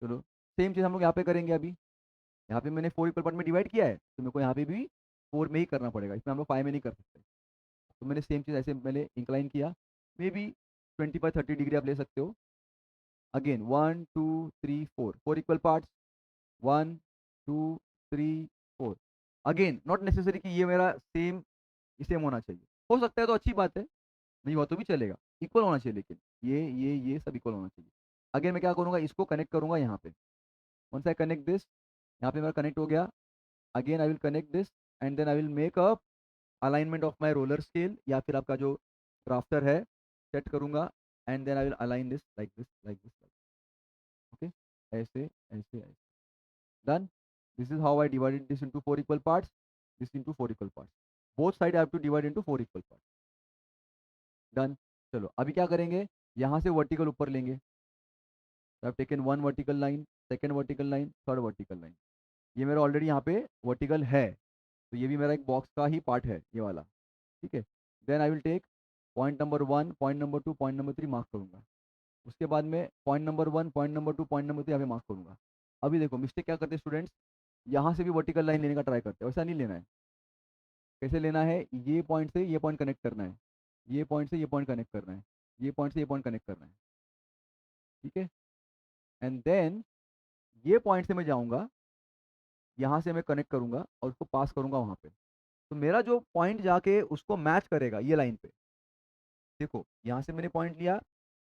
Speaker 1: चलो सेम चीज़ हम लोग यहाँ पे करेंगे. अभी यहाँ पे मैंने 4 इक्वल पार्ट में डिवाइड किया है, तो मेरे को यहाँ पे भी 4 में ही करना पड़ेगा. इसमें हम लोग 5 में नहीं कर सकते. तो मैंने सेम चीज़ ऐसे मैंने इंक्लाइन किया. मे बी 25-30 डिग्री आप ले सकते हो. Again 1 2 3 4 4 equal parts. 1 2 3 4. Again not necessary कि ये मेरा सेम होना चाहिए. हो सकता है तो अच्छी बात है, नहीं हुआ तो भी चलेगा. इक्वल होना चाहिए, लेकिन ये सब इक्वल होना चाहिए. अगेन मैं क्या करूँगा, इसको कनेक्ट करूँगा यहाँ पे. वंस आई कनेक्ट दिस, यहाँ पे मेरा कनेक्ट हो गया. Again I will connect this and then I will make a alignment of my roller scale, या फिर आपका जो ड्राफ्टर है सेट करूँगा. And then I will align this like this like this. Okay, ऐसे ऐसे ऐसे. Done. This is how I divided this into 4 equal parts. This into 4 equal parts. Both side I have to divide into 4 equal parts. Done. चलो अभी क्या करेंगे, यहाँ से वर्टिकल ऊपर लेंगे. आई have taken 1 vertical line, second vertical line, third vertical line. ये मेरा ऑलरेडी यहाँ पे वर्टिकल है, तो ये भी मेरा एक बॉक्स का ही पार्ट है ये वाला. ठीक है. Then I will take point number 1, point number 2, point number 3 mark करूँगा. उसके बाद में point number 1, point number 2, point number 3 यहाँ पे मार्क करूँगा. अभी देखो मिस्टेक क्या करते हैं स्टूडेंट्स, यहाँ से भी वर्टिकल लाइन लेने का ट्राई करते हैं. वैसा नहीं लेना है. कैसे लेना है, ये पॉइंट से ये पॉइंट कनेक्ट करना है, ये पॉइंट से ये पॉइंट कनेक्ट करना है, ये पॉइंट से ये पॉइंट कनेक्ट करना है. ठीक है. एंड देन ये पॉइंट से मैं जाऊँगा, यहाँ से मैं कनेक्ट करूँगा और उसको पास करूँगा वहाँ पे. तो मेरा जो पॉइंट जाके उसको मैच करेगा ये लाइन पे. देखो यहाँ से मैंने पॉइंट लिया,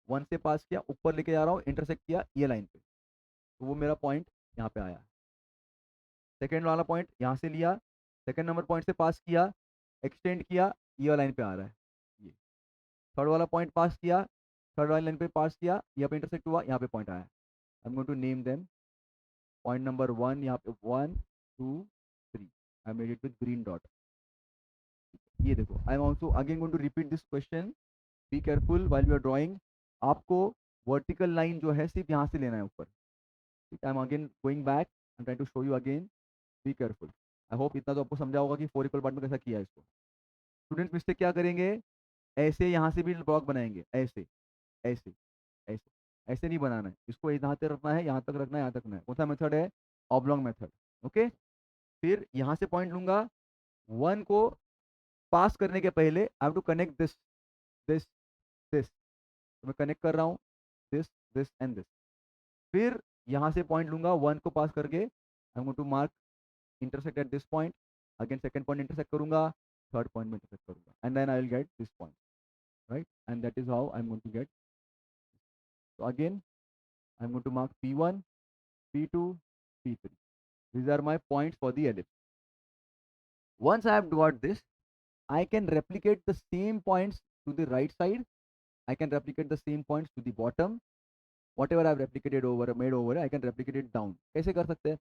Speaker 1: 1 से पास किया, ऊपर लेके जा रहा हूँ, इंटरसेक्ट किया ये लाइन पे, तो वो मेरा पॉइंट यहाँ पे आया. सेकेंड वाला पॉइंट यहाँ से लिया, सेकेंड नंबर पॉइंट से पास किया, एक्सटेंड किया, ये लाइन पे आ रहा है. ये थर्ड वाला पॉइंट पास किया, थर्ड वाली लाइन पे पास किया, यहाँ पे इंटरसेक्ट हुआ, यहाँ पे पॉइंट आया. I am going to name them. Point number 1 यहाँ पे 1 2 3. I made it with green dot. ये देखो I am also again going to repeat this question. Be careful while you are drawing. आपको वर्टिकल लाइन जो है सिर्फ यहाँ से लेना है ऊपर. ठीक. I am again going back, I am trying to show you again. Be careful. I hope इतना तो आपको समझा होगा कि 4 इक्वल पार्ट में कैसा किया है इसको. स्टूडेंट्स मिस्टेक क्या करेंगे, ऐसे यहाँ से भी ब्लॉक बनाएंगे, ऐसे ऐसे ऐसे. ऐसे नहीं बनाना है, इसको यहाँ तक रखना है, यहाँ तक रखना है, यहाँ तक रखना है. कौन सा मेथड है, ऑब्लॉन्ग मेथड. ओके. फिर यहाँ से पॉइंट लूंगा, 1 को पास करने के पहले I have to connect this this this. तो मैं कनेक्ट कर रहा हूँ दिस दिस एंड दिस. फिर यहाँ से पॉइंट लूंगा, 1 को पास करके I am going to mark intersect at this point. Again second point intersect करूंगा, थर्ड पॉइंट में इंटरसेक्ट करूंगा, and then I will get this point. Right. And that is how I am going to get. So again, I'm going to mark P1, P2, P3. These are my points for the ellipse. Once I have got this, I can replicate the same points to the right side. I can replicate the same points to the bottom. Whatever I've replicated over, made over, I can replicate it down. कैसे कर सकते हैं?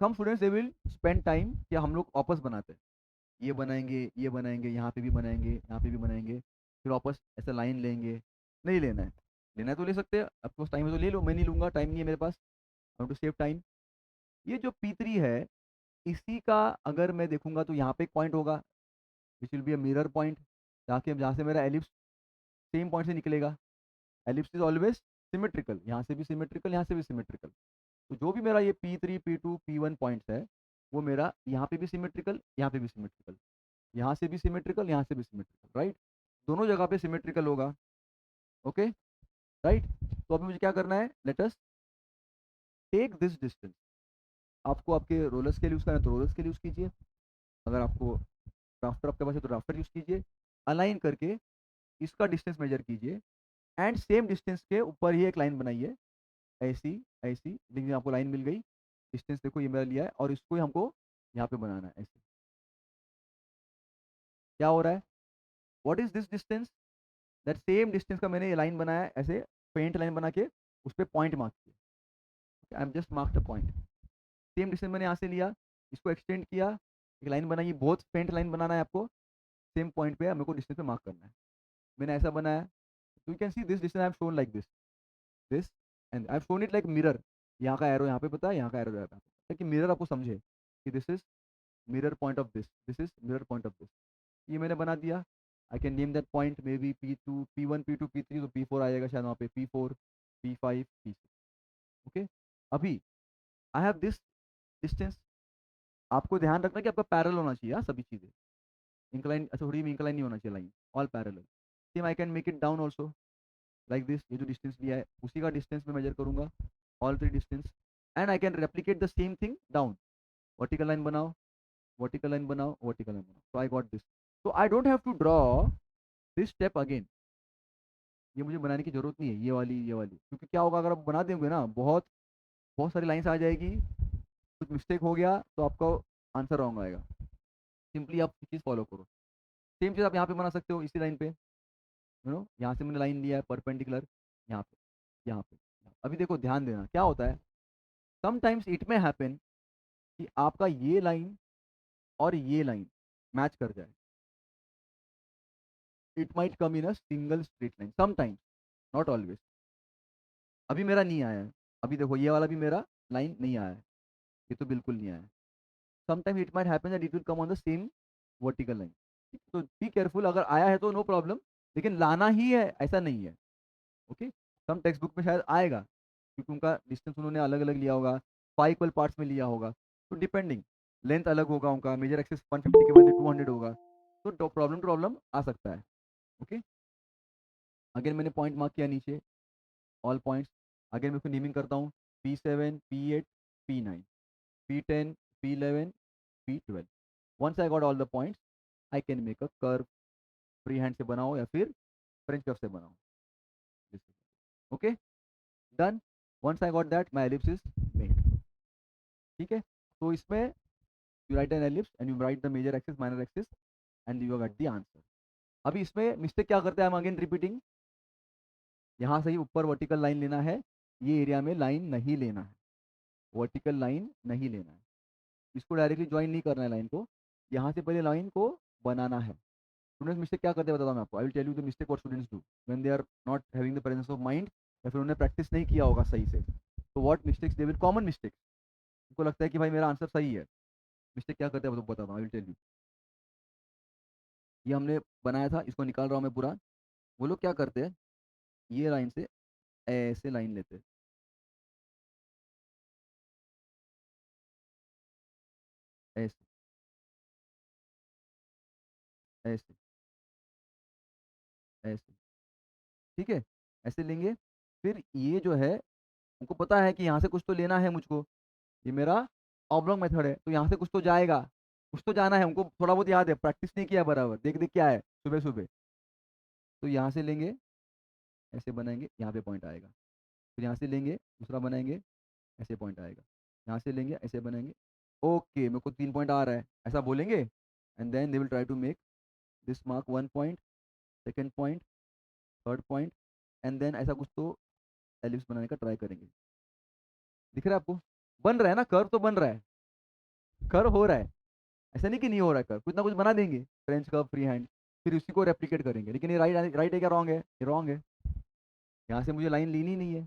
Speaker 1: Some students they will spend time कि हम लोग ऑपस बनाते हैं. ये बनाएंगे, यहाँ पे भी बनाएंगे, यहाँ पे भी बनाएंगे, फिर वापस ऐसा लाइन लेंगे. नहीं लेना है. लेना है तो ले सकते हैं, आपके पास टाइम है तो ले लो. मैं नहीं लूंगा, टाइम नहीं है मेरे पास. आई टू सेव टाइम. ये जो P3 है, इसी का अगर मैं देखूंगा तो यहाँ पे एक पॉइंट होगा विच will be a mirror point, जहाँ से मेरा एलिप्स सेम पॉइंट से निकलेगा. एलिप्स इज ऑलवेज सिमेट्रिकल, यहाँ से भी सिमेट्रिकल, यहाँ से भी सिमेट्रिकल. तो जो भी मेरा ये P3 P2 P1 पॉइंट्स है, वो मेरा यहाँ पे भी सिमेट्रिकल, यहाँ पे भी सिमेट्रिकल, यहाँ से भी सिमेट्रिकल, यहाँ से भी सिमेट्रिकल. राइट. दोनों जगह पे सिमेट्रिकल होगा. ओके. राइट. तो अभी मुझे क्या करना है, let us take this distance. आपको आपके रोलर स्केल यूज़ करना है तो रोलर स्केल यूज़ कीजिए. अगर आपको ड्राफ्टर आपके पास है तो ड्राफ्टर यूज़ कीजिए. अलाइन करके इसका डिस्टेंस मेजर कीजिए, एंड सेम डिस्टेंस के ऊपर ही एक लाइन बनाइए, ऐसी ऐसी. लेकिन आपको लाइन मिल गई. डिस्टेंस देखो ये मेरा लिया है, और इसको ही हमको यहाँ पे बनाना है ऐसे. क्या हो रहा है, what is this distance, that same distance का मैंने ये लाइन बनाया है ऐसे, पेंट लाइन बना के उस पर पॉइंट मार्क किया. I am just mark the point. Same distance मैंने यहाँ से लिया, इसको एक्सटेंड किया, एक लाइन बनाई, बहुत पेंट लाइन बनाना है आपको. सेम पॉइंट पे मेरे को डिस्टेंस पे मार्क करना है. मैंने ऐसा बनाया. You can see this distance I have shown like this and I have shown it like mirror. यहाँ का एरो यहाँ पे पता है, यहाँ का एरो यहाँ पे, ताकि मिरर आपको समझे कि this is mirror point of this is mirror point of this. ये मैंने बना दिया। आई can name that point may be P2 P1 P2 P3, तो P4 आएगा शायद वहाँ पे, P4 P5 P6। ओके, अभी आई हैव दिस डिस्टेंस। आपको ध्यान रखना कि आपका पैरेलल होना चाहिए, हाँ, सभी चीज़ें। इंक्लाइन, अच्छा थोड़ी भी इंक्लाइन नहीं होना चाहिए line, all parallel. Same I can make it down also like this. ये जो डिस्टेंस लिया है उसी का डिस्टेंस में मेजर करूंगा, all three distance, and I can replicate the same thing down. Vertical line बनाओ, वर्टिकल लाइन बनाओ, वर्टिकल लाइन बनाओ, तो आई गॉट दिस। तो I don't have to draw this step again. ये मुझे बनाने की जरूरत नहीं है, ये वाली, क्योंकि क्या होगा अगर आप बना देंगे ना, बहुत बहुत सारी लाइन्स आ जाएगी, कुछ मिस्टेक हो गया तो आपका आंसर रॉन्ग आएगा। सिंपली आप चीज़ फॉलो करो। सेम चीज़ आप यहाँ पे बना सकते हो, इसी लाइन पे, यू नो, यहाँ से मैंने लाइन लिया है परपेंडिकुलर, यहाँ पे, यहाँ पे। अभी देखो ध्यान देना क्या होता है, समटाइम्स इट में हैपन कि आपका ये लाइन और ये लाइन मैच कर जाए। It might come in a single straight line sometimes, not always. अभी मेरा नहीं आया है, अभी देखो ये वाला भी मेरा लाइन नहीं आया है, ये तो बिल्कुल नहीं आया है। Sometimes it might happen that it will come on the same vertical line. तो बी केयरफुल, अगर आया है तो नो प्रॉब्लम, लेकिन लाना ही है ऐसा नहीं है। ओके, सम टेक्स्ट बुक में शायद आएगा, क्योंकि उनका डिस्टेंस उन्होंने अलग अलग लिया होगा, 5 इक्वल पार्ट्स में लिया होगा, तो डिपेंडिंग लेंथ अलग होगा, उनका मेजर एक्सेस 150 के बदले 200 होगा, तो प्रॉब्लम प्रॉब्लम आ सकता है। ओके, अगेन मैंने पॉइंट मार्क किया नीचे, ऑल पॉइंट्स। अगेन मैं इसको नेमिंग करता हूँ, P7 P8 P9 P10 P11 P12। Once I got all the points, I can make a curve, free hand से बनाओ या फिर फ्रेंच कर्व से बनाओ। Okay, done. Once I got that, my ellipse is made. ठीक है, तो इसमें you write an ellipse and you write the major axis minor axis and you get the answer. अभी इसमें मिस्टेक क्या करते हैं, हम अगेन रिपीटिंग, यहाँ से ही ऊपर वर्टिकल लाइन लेना है, ये एरिया में लाइन नहीं लेना है, वर्टिकल लाइन नहीं लेना है, इसको डायरेक्टली ज्वाइन नहीं करना है लाइन को, यहाँ से पहले लाइन को बनाना है। स्टूडेंट्स मिस्टेक क्या करते हैं बताता हूँ मैं आपको, I will tell you the mistake what students do when they are not having the presence of mind, या फिर उन्होंने प्रैक्टिस नहीं किया होगा सही से। तो what mistakes they will, common mistakes, उनको लगता है कि भाई मेरा आंसर सही है, मिस्टेक क्या करते हैं वो तो बताता हूँ, आई विल टेल यू। ये हमने बनाया था, इसको निकाल रहा हूँ मैं पूरा। वो लोग क्या करते हैं, ये लाइन से ऐसे लाइन लेते हैं, ऐसे ऐसे ऐसे, ठीक है, ऐसे लेंगे। फिर ये जो है, उनको पता है कि यहाँ से कुछ तो लेना है मुझको, ये मेरा ऑब्लॉन्ग मेथड है, तो यहाँ से कुछ तो जाएगा, कुछ तो जाना है, उनको थोड़ा बहुत याद है, प्रैक्टिस नहीं किया बराबर, देख देख क्या है सुबह सुबह। तो यहाँ से लेंगे, ऐसे बनाएंगे, यहाँ पे पॉइंट आएगा। फिर यहाँ से लेंगे, दूसरा बनाएंगे, ऐसे पॉइंट आएगा। यहाँ से लेंगे, ऐसे बनाएंगे, ओके मेरे को 3 पॉइंट आ रहा है, ऐसा बोलेंगे, and then they will try to make this mark 1 point, second point, third point, and then ऐसा कुछ तो एलिप्स बनाने का ट्राई करेंगे। दिख रहा है आपको, बन रहा है ना, कर्व तो बन रहा है, कर्व हो रहा है, ऐसा नहीं कि नहीं हो रहा है कर्व, कुछ ना कुछ बना देंगे, फ्रेंच कर्व, फ्री हैंड, फिर उसी को रेप्लिकेट करेंगे। लेकिन ये राइट राइट है क्या रॉन्ग है, ये रॉन्ग है, यहाँ से मुझे लाइन लेनी नहीं है,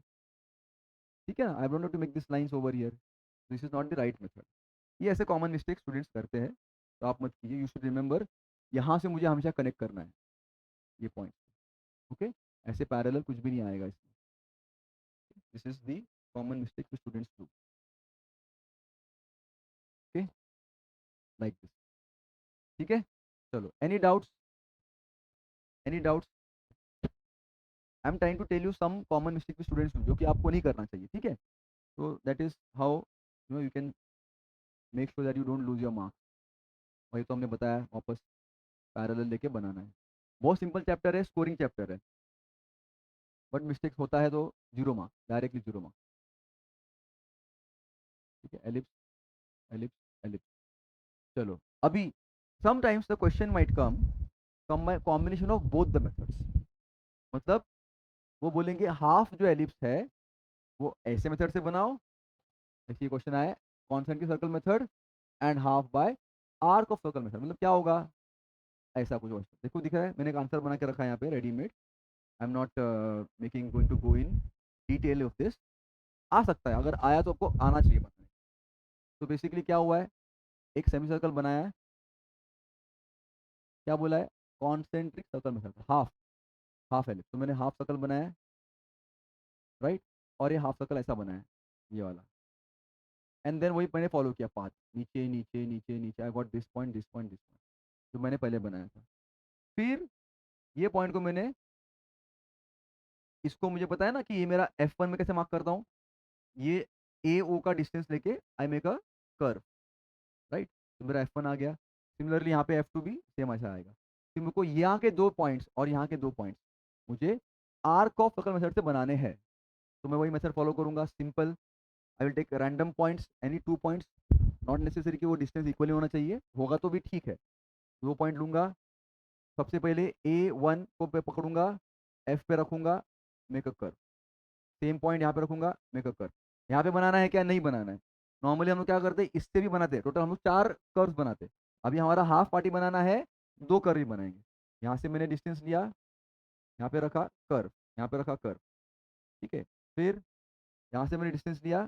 Speaker 1: ठीक है ना, I don't to make this lines over here, this is not the right method. ये ऐसे कॉमन मिस्टेक स्टूडेंट्स करते हैं, तो आप मत कीजिए, यू शुड रिमेंबर, यहाँ से मुझे हमेशा कनेक्ट करना है ये पॉइंट। ओके, ऐसे पैरेलल कुछ भी नहीं आएगा इसमें, this is the common mistake to students do. Okay, like this, ठीक है। चलो, any doubts, any doubts, I am trying to tell you some common mistake to students do, जो कि आपको नहीं करना चाहिए, ठीक है। तो that is how you know you can make sure that you don't lose your marks. वही तो हमने बताया, वापस पैरेलल लेके बनाना है, बहुत सिंपल चैप्टर है, स्कोरिंग चैप्टर है, बट मिस्टेक्स होता है तो 0 मार्क्स, डायरेक्टली 0 मार्क्स, ठीक है। Ellipse, ellipse, ellipse. चलो, अभी sometimes the question might come combination of both the methods, मतलब वो बोलेंगे हाफ जो एलिप्स है वो ऐसे मेथड से बनाओ, देखिए क्वेश्चन आया concentric circle method, and half by arc of circle method, मतलब क्या होगा, ऐसा कुछ क्वेश्चन देखो दिख रहा है, मैंने एक आंसर बना के रखा है यहाँ पे readymade, I am not making going to go in detail of this. आ सकता है, अगर आया तो आपको आना चाहिए बनाने। तो बेसिकली क्या हुआ है, एक सेमी सर्कल बनाया है, क्या बोला है, concentric circle method, half half ellipse, तो मैंने हाफ सर्कल बनाया है, राइट, और ये हाफ सर्कल ऐसा बनाया है, ये वाला, एंड देन वही मैंने फॉलो किया पाथ, नीचे नीचे नीचे नीचे, आई got this point this point this point, जो मैंने पहले बनाया था। फिर ये पॉइंट को मैंने, इसको मुझे पता है ना कि ये मेरा F1 में कैसे मार्क करता हूँ, ये ए ओ का डिस्टेंस लेके आई मेक अ कर्व, राइट, तो मेरा F1 आ गया। सिमिलरली यहाँ पे F2 भी सेम ऐसा आएगा। फिर मेरे को यहाँ के 2 पॉइंट्स और यहाँ के 2 पॉइंट्स मुझे आर्क ऑफ सर्कल मेथड से बनाने हैं, तो मैं वही मेथड फॉलो करूंगा, simple, I will take random points, any 2 points, not necessary कि वो डिस्टेंस इक्वली होना चाहिए, होगा तो भी ठीक है, 2 पॉइंट लूंगा, सबसे पहले A1 को पे पकड़ूंगा, F पे रखूंगा, make a curve, same point यहाँ पे रखूंगा, मेक अ कर्व। यहाँ पे बनाना है क्या, नहीं बनाना है, नॉर्मली हम लोग क्या करते हैं, इससे भी बनाते हैं, टोटल हम लोग 4 कर्व्स बनाते हैं। अभी हमारा हाफ पार्टी बनाना है, 2 कर्व ही बनाएंगे। यहाँ से मैंने डिस्टेंस लिया, यहाँ पे रखा कर्व, यहाँ पे रखा कर्व, ठीक है। फिर यहाँ से मैंने डिस्टेंस लिया,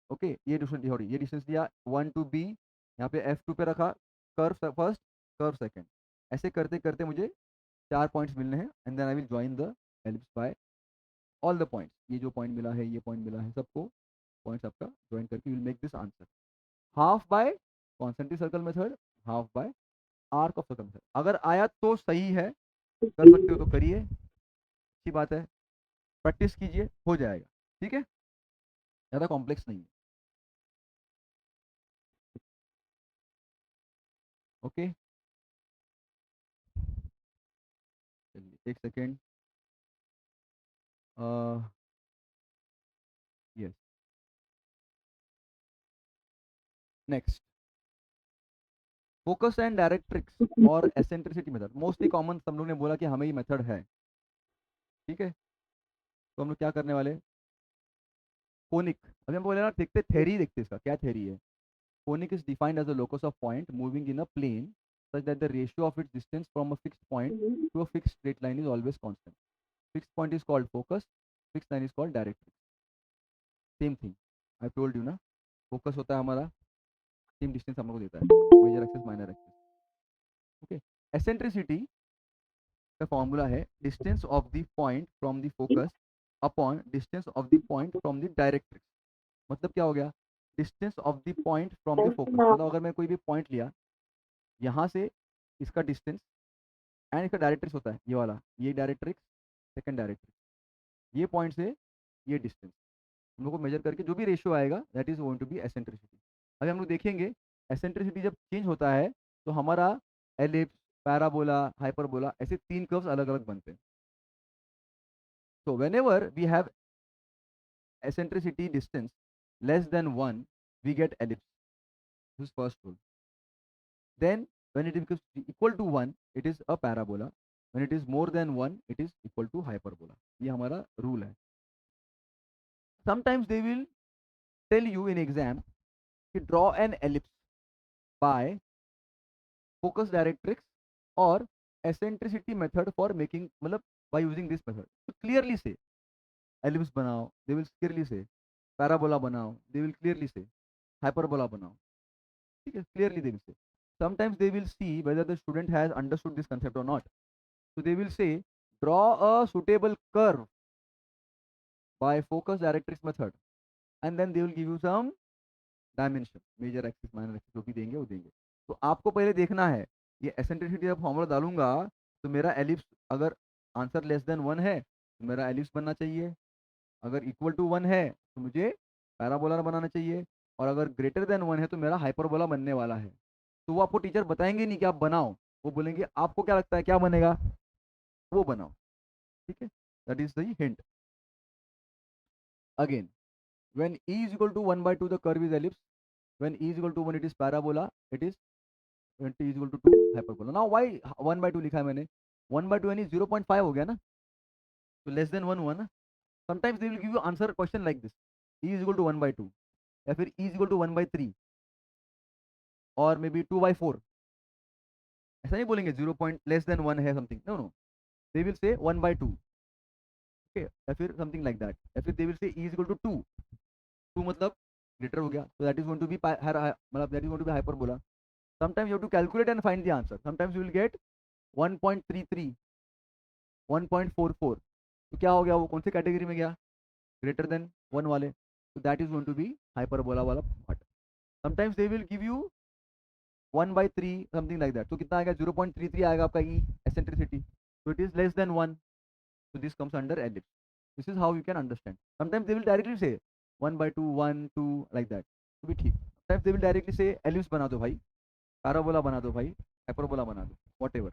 Speaker 1: ओके, ये डिस्टेंस, सॉरी, ये डिस्टेंस लिया 1 टू बी, यहाँ पे F2 पे रखा, कर्व फर्स्ट, कर्व सेकंड, ऐसे करते करते मुझे 4 पॉइंट्स मिलने हैं, and then I will join the ellipse by all the points, ये जो पॉइंट मिला है, ये पॉइंट मिला है, सबको पॉइंट्स आपका ज्वाइन करके will make this answer, half by concentric circle method, half by arc of circle method. अगर आया तो सही है, कर सकते हो तो करिए, अच्छी बात है, प्रैक्टिस कीजिए, हो जाएगा, ठीक है, ज़्यादा कॉम्प्लेक्स नहीं है। ओके, चलिए एक second, yes, next, focus and directrix और eccentricity method, mostly common sub लोग ने बोला कि हमें ही मेथड है, ठीक है। तो हम लोग क्या करने वाले, कोनिक, अभी हम बोले ना, देखते थेरी, देखते इसका क्या थेरी है। Conic is defined as a locus of point moving in a plane such that the ratio of its distance from a fixed point to a fixed straight line is always constant. Fixed point is called focus, fixed line is called directrix. Same thing, I told you ना, फोकस होता है हमारा, सेम डिस्टेंस हम लोग देता है, major axis minor axis, okay. Eccentricity का फॉर्मूला है distance of the point from the focus upon distance of the point from the directrix. मतलब क्या हो गया, distance of the point from the focus, मतलब अगर मैं कोई भी पॉइंट लिया, यहाँ से इसका डिस्टेंस, एंड इसका डायरेक्ट्रिक्स होता है ये वाला, ये डायरेक्ट्रिक्स, सेकंड डायरेक्ट्रिक्स, ये पॉइंट से ये डिस्टेंस हम लोग को मेजर करके जो भी रेशियो आएगा that is going to be eccentricity. अभी हम लोग देखेंगे एसेंट्रिसिटी जब चेंज होता है तो हमारा एलिप्स, पैराबोला, हाइपरबोला, ऐसे 3 कर्व्स अलग अलग बनते हैं। So whenever we have eccentricity distance less than 1, we get ellipse. This is first rule. Then when it becomes equal to 1, it is a parabola. When it is more than 1, it is equal to hyperbola. ये हमारा rule है. Sometimes they will tell you in exam to draw an ellipse by focus directrix or eccentricity method for making, मतलब by using this method. So clearly say ellipse बनाओ, they will clearly say parabola बनाओ, they will clearly say hyperbola बनाओ, ठीक है, clearly they will say. Sometimes they will see whether the student has understood this concept or not. So they will say draw a suitable curve by focus directrix method, and then they will give you some dimension, major axis minor axis जो भी देंगे वो देंगे। तो आपको पहले देखना है, ये एसेंट्रिसिटी जब फॉर्मूला डालूंगा तो मेरा एलिप्स, अगर आंसर लेस देन 1 है तो मेरा एलिप्स बनना चाहिए, अगर इक्वल टू 1 है तो मुझे पैराबोला बनाना चाहिए, और अगर ग्रेटर देन 1 है तो मेरा हाइपरबोला बनने वाला है। तो वो आपको टीचर बताएंगे नहीं कि आप बनाओ, वो बोलेंगे आपको क्या लगता है क्या बनेगा, वो बनाओ, ठीक है, that is the hint. Again, when e is equal to 1 by 2 the curve is ellipse, when e is equal to 1 it is parabola, it is when t is equal to 2 hyperbola. Now why 1 by 2 लिखा है मैंने, 1 by 2 यानी 0.5 हो गया ना, तो लेस देन 1 हुआ ना। Sometimes they will give you answer question like this, e is equal to 1 by 2, या फिर e is equal to 1 by 3, और मे बी 2 by 4, ऐसा नहीं बोलेंगे 0 पॉइंट लेस देन 1 है something, no no, they will say 1 by 2, okay, या फिर समथिंग लाइक दैट, या फिर दे विल से ई इज इक्वल टू 2, 2 मतलब ग्रेटर हो गया, so that is going to be मतलब that is going to be hyperbola. Sometimes you have to calculate and find the answer. Sometimes you will get 1.33, 1.44. तो क्या हो गया, वो कौन सी कैटेगरी में गया, ग्रेटर देन 1 वाले, तो that is going to be hyperbola वाला part. Sometimes they will give you 1/3 something like that, तो कितना आएगा, 0.33 आएगा आपका E eccentricity, so it is less than 1, so this comes under ellipse. This is how you can understand. Sometimes they will directly say 1/2, 1, 2 like that, तो भी ठीक. Sometimes they will directly say ellipse बना दो भाई, पैराबोला बना दो भाई, हाइपरबोला बना दो, whatever,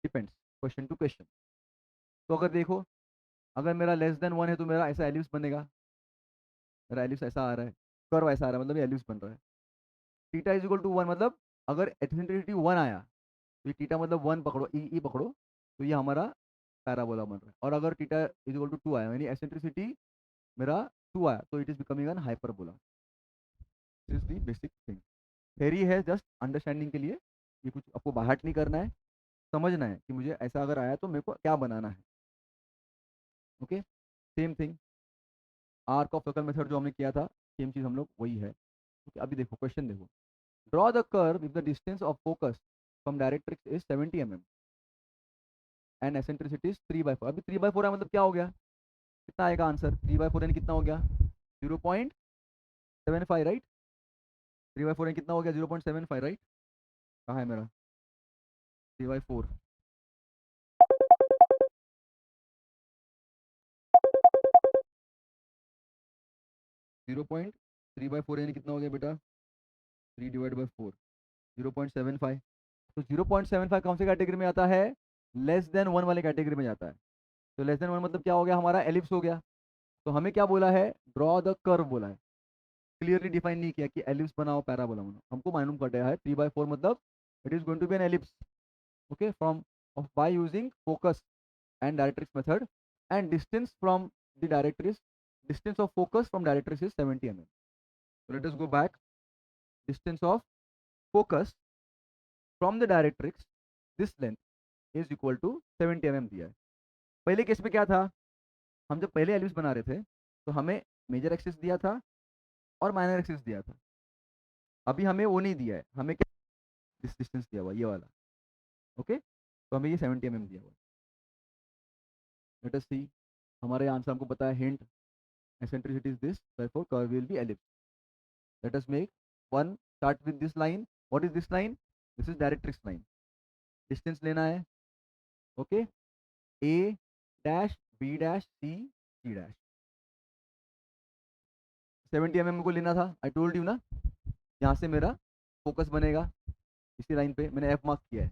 Speaker 1: depends question to question. तो अगर देखो, अगर मेरा लेस देन 1 है तो मेरा ऐसा एलिप्स बनेगा, मेरा एलिप्स ऐसा आ रहा है, कर्व ऐसा आ रहा है, मतलब ये एलिप्स बन रहा है. थीटा इज इक्वल टू 1 मतलब अगर एसेंट्रिसिटी 1 आया, तो ये थीटा मतलब 1 पकड़ो, ई पकड़ो, तो ये हमारा पैराबोला बन रहा है. और अगर थीटा इज इक्वल टू 2 आया, यानी एसेंट्रिसिटी मेरा 2 आया, तो it is becoming an hyperbola. This is the basic thing. Theory है जस्ट अंडरस्टैंडिंग के लिए, ये कुछ आपको बाहर नहीं करना है, समझना है कि मुझे ऐसा अगर आया तो मेरे को क्या बनाना है. Okay, same thing arc of circle method जो हमने किया था, सेम चीज हम लोग वही है. ओके, अभी देखो क्वेश्चन देखो, draw the curve if the distance of focus from directrix is 70 mm and eccentricity is 3/4. अभी 3/4 है मतलब क्या हो गया, कितना आएगा आंसर, 3/4 यानी कितना हो गया, 0.75 राइट. 3/4 यानी कितना हो गया, 0.75 राइट. कहाँ है मेरा 3/4, 0.3/4 यानी कितना हो गया बेटा, 3/4, 0.75. तो 0.75 कौन से कैटेगरी में आता है, लेस देन 1 वाले कैटेगरी में जाता है. तो लेस देन 1 मतलब क्या हो गया, हमारा एलिप्स हो गया. तो हमें क्या बोला है, ड्रॉ द कर्व बोला है, क्लियरली डिफाइन नहीं किया कि एलिप्स बनाओ पैराबोला बनाओ. हमको मालूम पड़ रहा है 3/4 मतलब it is going to be an ellipse. Okay, from by using focus and directrix method, and distance from the directrix, distance of focus from directrix is 70 mm. So let us go back. Distance of focus from the directrix, this length is equal to 70 mm दिया है. पहले केस में क्या था, हम जब पहले एलिप्स बना रहे थे तो हमें मेजर एक्सिस दिया था और माइनर एक्सिस दिया था. अभी हमें वो नहीं दिया है, हमें क्या डिस्टेंस दिया हुआ ये वाला. ओके, तो हमें ये 70 mm दिया हुआ. लेट अस सी, हमारे आंसर हमको पता है, hint eccentricity is this, therefore curve will be ellipse. Let us make one, start with this line. What is this line, this is directrix line. Distance लेना है. Okay, a dash b dash c c dash 70 mm को लेना था. आई टोल्ड यू ना, यहाँ से मेरा फोकस बनेगा, इसी लाइन पे मैंने एफ मार्क किया है,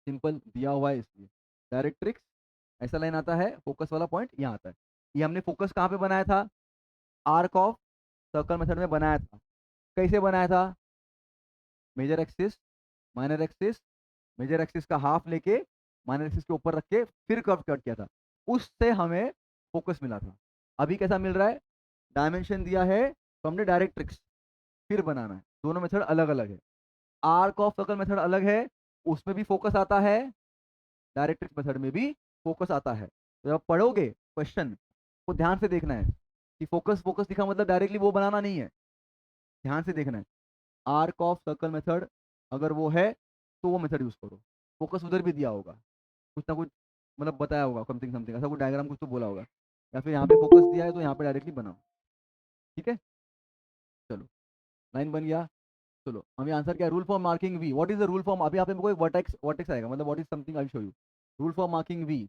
Speaker 1: सिंपल दिया हुआ है इसलिए. डायरेक्ट्रिक्स ऐसा लाइन आता है, फोकस वाला पॉइंट यहाँ आता है. ये हमने फोकस कहाँ पे बनाया था, आर्क ऑफ सर्कल मेथड में बनाया था. कैसे बनाया था, major axis minor axis, major axis का हाफ लेके माइनर एक्सिस के ऊपर रख के फिर कर्व कट किया था, उससे हमें फोकस मिला था. अभी कैसा मिल रहा है, डायमेंशन दिया है फ्रॉम द डायरेक्ट्रिक्स, फिर बनाना है. दोनों मेथड अलग अलग है. आर्क ऑफ सर्कल मेथड अलग है, उसमें भी फोकस आता है, डायरेक्ट्रिक्स मेथड में भी फोकस आता है. तो जब पढ़ोगे क्वेश्चन को ध्यान से देखना है कि फोकस फोकस दिखा मतलब डायरेक्टली वो बनाना नहीं है, ध्यान से देखना है. आर्क ऑफ सर्कल मेथड अगर वो है तो वो मेथड यूज करो. फोकस उधर भी दिया होगा, कुछ ना कुछ मतलब बताया होगा, समथिंग समथिंग ऐसा कुछ डायग्राम कुछ तो बोला होगा, या फिर यहाँ पे फोकस दिया है तो यहाँ पे डायरेक्टली बनाओ. ठीक है, चलो लाइन बन गया. चलो हमें आंसर क्या है, rule for marking V. What is the rule for, अभी यहाँ पे कोई वर्टेक्स वर्टेक्स आएगा मतलब what is something I show you. Rule for marking V,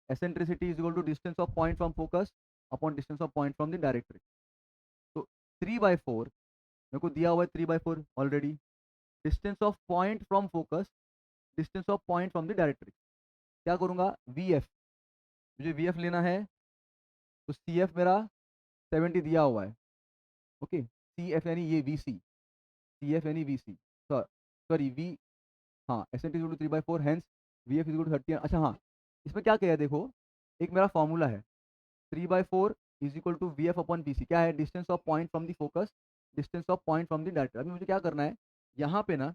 Speaker 1: eccentricity is equal to distance of point from focus upon distance of point from the directrix. तो 3/4 मेरे को दिया हुआ है, 3/4 already. Distance of point from focus, distance of point from the directrix. क्या करूंगा, VF, मुझे VF लेना है, तो CF मेरा 70 दिया हुआ है. ओके, CF यानी ये VC, CF यानी VC, सॉरी V, हाँ एसेंट इज 3/4, हेंस VF इज 30. अच्छा हाँ, इसमें क्या किया है देखो, एक मेरा फॉर्मूला है, 3/4 is equal to VF upon PC. क्या है, distance of point from the focus, distance of point from the director. अभी मुझे क्या करना है, यहाँ पे ना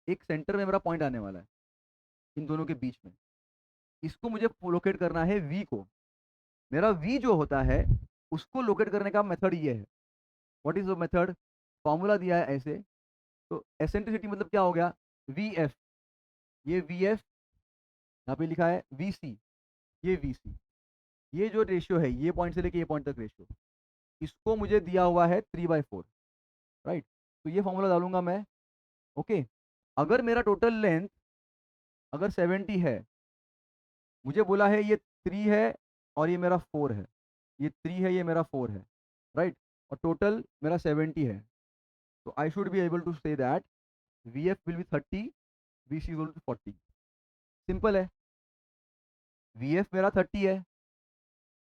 Speaker 1: एक सेंटर में मेरा पॉइंट आने वाला है इन दोनों के बीच में, इसको मुझे लोकेट करना है V को. मेरा v जो होता है उसको लोकेट करने का मेथड ये है. What is the method? Formula दिया है ऐसे. तो एसेंट्रिसिटी मतलब क्या हो गया? vf. ये vf यहाँ पे लिखा है vc. ये vc. ये जो रेशियो है ये पॉइंट से लेके ये पॉइंट तक रेशियो, इसको मुझे दिया हुआ है 3/4. राइट. तो ये फॉर्मूला डालूंगा मैं. ओके. अगर मेरा टोटल लेंथ अगर 70 है, मुझे बोला है ये 3 है और ये मेरा 4 है. ये 3 है, ये मेरा 4 है. राइट. और टोटल मेरा 70 है. तो I should be able to say that vf will be 30, vc is equal to 40. Simple है. vf मेरा 30 है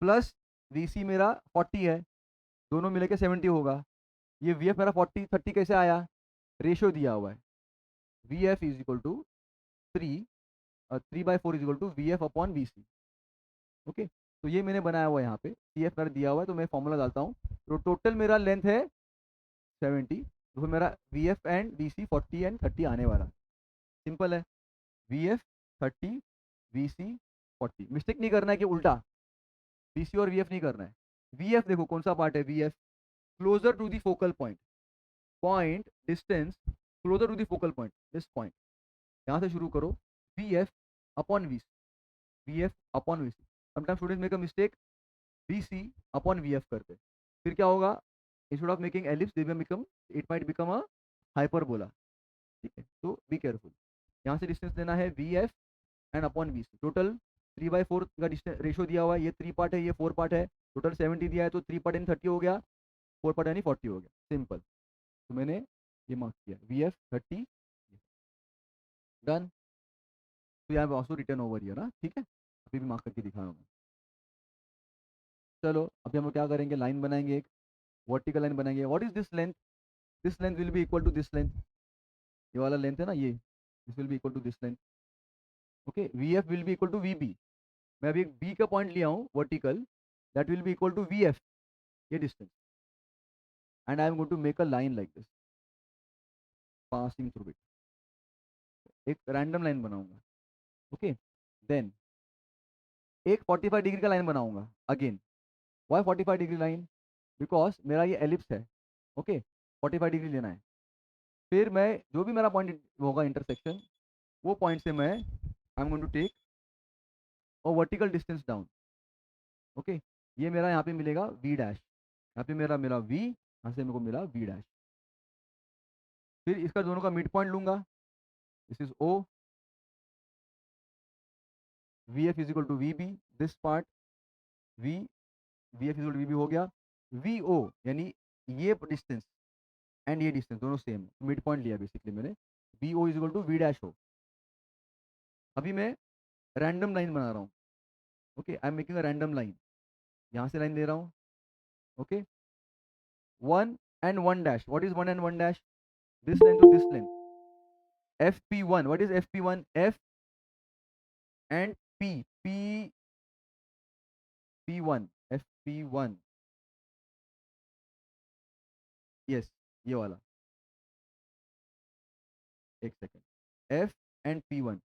Speaker 1: प्लस vc मेरा 40 है, दोनों मिलके 70 होगा. ये vf मेरा 30 कैसे आया? रेशियो दिया हुआ है. vf is equal to 3/4 is equal to vf upon vc. Okay. तो ये मैंने बनाया हुआ है यहाँ पे, cf मेरा दिया हुआ है तो मैं फॉर्मूला डालता हूँ. तो टोटल मेरा लेंथ है 70, तो फिर मेरा vf एंड vc 40 एंड 30 आने वाला. सिंपल है. vf 30, vc 40. मिस्टेक नहीं करना है कि उल्टा vc और vf नहीं करना है. vf देखो कौन सा पार्ट है. vf closer to the focal point. Point distance closer to the focal point, this point. यहाँ से शुरू करो. vf upon vc. vf upon vc. Sometime students make a mistake, vc upon vf करते. फिर क्या होगा? Instead of making ellipse they become, it might become a hyperbola. ठीक है. तो बी केयरफुल. यहाँ से डिस्टेंस लेना है vf and upon vc. Total 3/4 का डिस्टेंस रेशियो दिया हुआ है. ये 3 पार्ट है, ये 4 पार्ट है. टोटल 70 दिया है तो 3 पार्ट यानी 30 हो गया, 4 पार्ट यानी 40 हो गया. सिंपल. तो मैंने ये मार्क किया vf 30. डन. तो यहाँ पे ऑल्सो रिटर्न ओवर हियर ना. ठीक है. अभी भी मार्क करके दिखा रहा हूँ मैं. चलो अभी हम लोग क्या करेंगे, लाइन बनाएंगे, एक वर्टिकल लाइन बनाएंगे. What is this length? This length will be equal to this length. ये वाला लेंथ है ना, ये this will be equal to this length. Okay. vf will be equal to vb. मैं अभी एक b का पॉइंट लिया हूँ vertical, that will be equal to vf, ये distance. And I am going to make a line like this passing through it. एक रैंडम लाइन बनाऊंगा. ओके. देन एक 45 डिग्री का लाइन बनाऊंगा again. Why 45 degree line? Because मेरा ये एलिप्स है. ओके. 45 डिग्री लेना है. फिर मैं जो भी मेरा पॉइंट होगा इंटरसेक्शन, वो पॉइंट से मैं I am going to take और वर्टिकल डिस्टेंस डाउन. ओके. ये मेरा यहाँ पे मिलेगा v डैश. यहाँ पे मेरा मिला v, यहाँ से मेरे को मिला v डैश. फिर इसका दोनों का मिड पॉइंट लूंगा. This is o. vf is equal to vb. This part v, vf is equal to vb हो गया. vo यानी ये डिस्टेंस एंड ये डिस्टेंस दोनों सेम, मिड पॉइंट लिया बेसिकली मैंने. vo is equal to v dash O. अभी मैं रैंडम लाइन बना रहा हूँ. Okay. I am making a random line. यहाँ से लाइन ले रहा हूँ. Okay. 1 and 1 dash. What is 1 and 1 dash? This length to this length. fp1. What is fp1? F and p. p1. fp1. Yes. ये वाला. एक second. f and p1.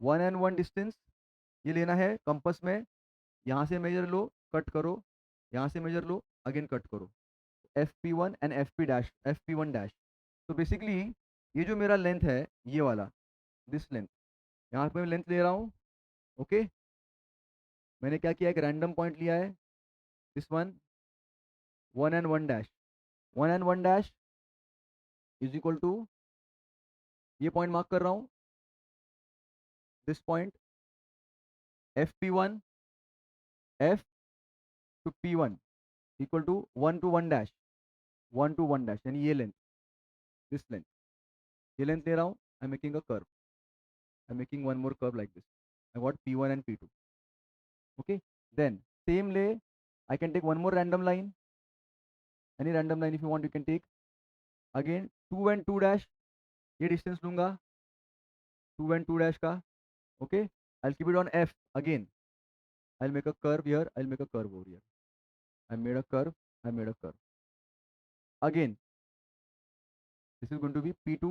Speaker 1: 1 and 1 distance ये लेना है कंपास में. यहाँ से मेजर लो, कट करो. यहाँ से मेजर लो, अगेन कट करो. fp1 and fp dash, fp1 dash. तो बेसिकली ये जो मेरा लेंथ है ये वाला, दिस लेंथ, यहाँ पे मैं लेंथ ले रहा हूँ. ओके. मैंने क्या किया, एक रैंडम पॉइंट लिया है, this one. 1 and 1 dash. 1 and 1 dash is equal to, ये पॉइंट मार्क कर रहा हूँ, this point. fp1 f to p1 equal to 1 to 1 dash. 1 to 1 dash यानी ये लेंथ, दिस लेंथ. ये लेंथ ले रहा हूँ. I am making a curve. I am making one more curve like this. I got p1 and p2. Okay. Then same ले, I can take one more random line. Any random line if you want you can take. Again 2 and 2 dash, ये डिस्टेंस लूंगा 2 and 2 dash का. Okay. I'll keep it on f again. I'll make a curve here. I'll make a curve over here. I made a curve. I made a curve. Again, this is going to be p2,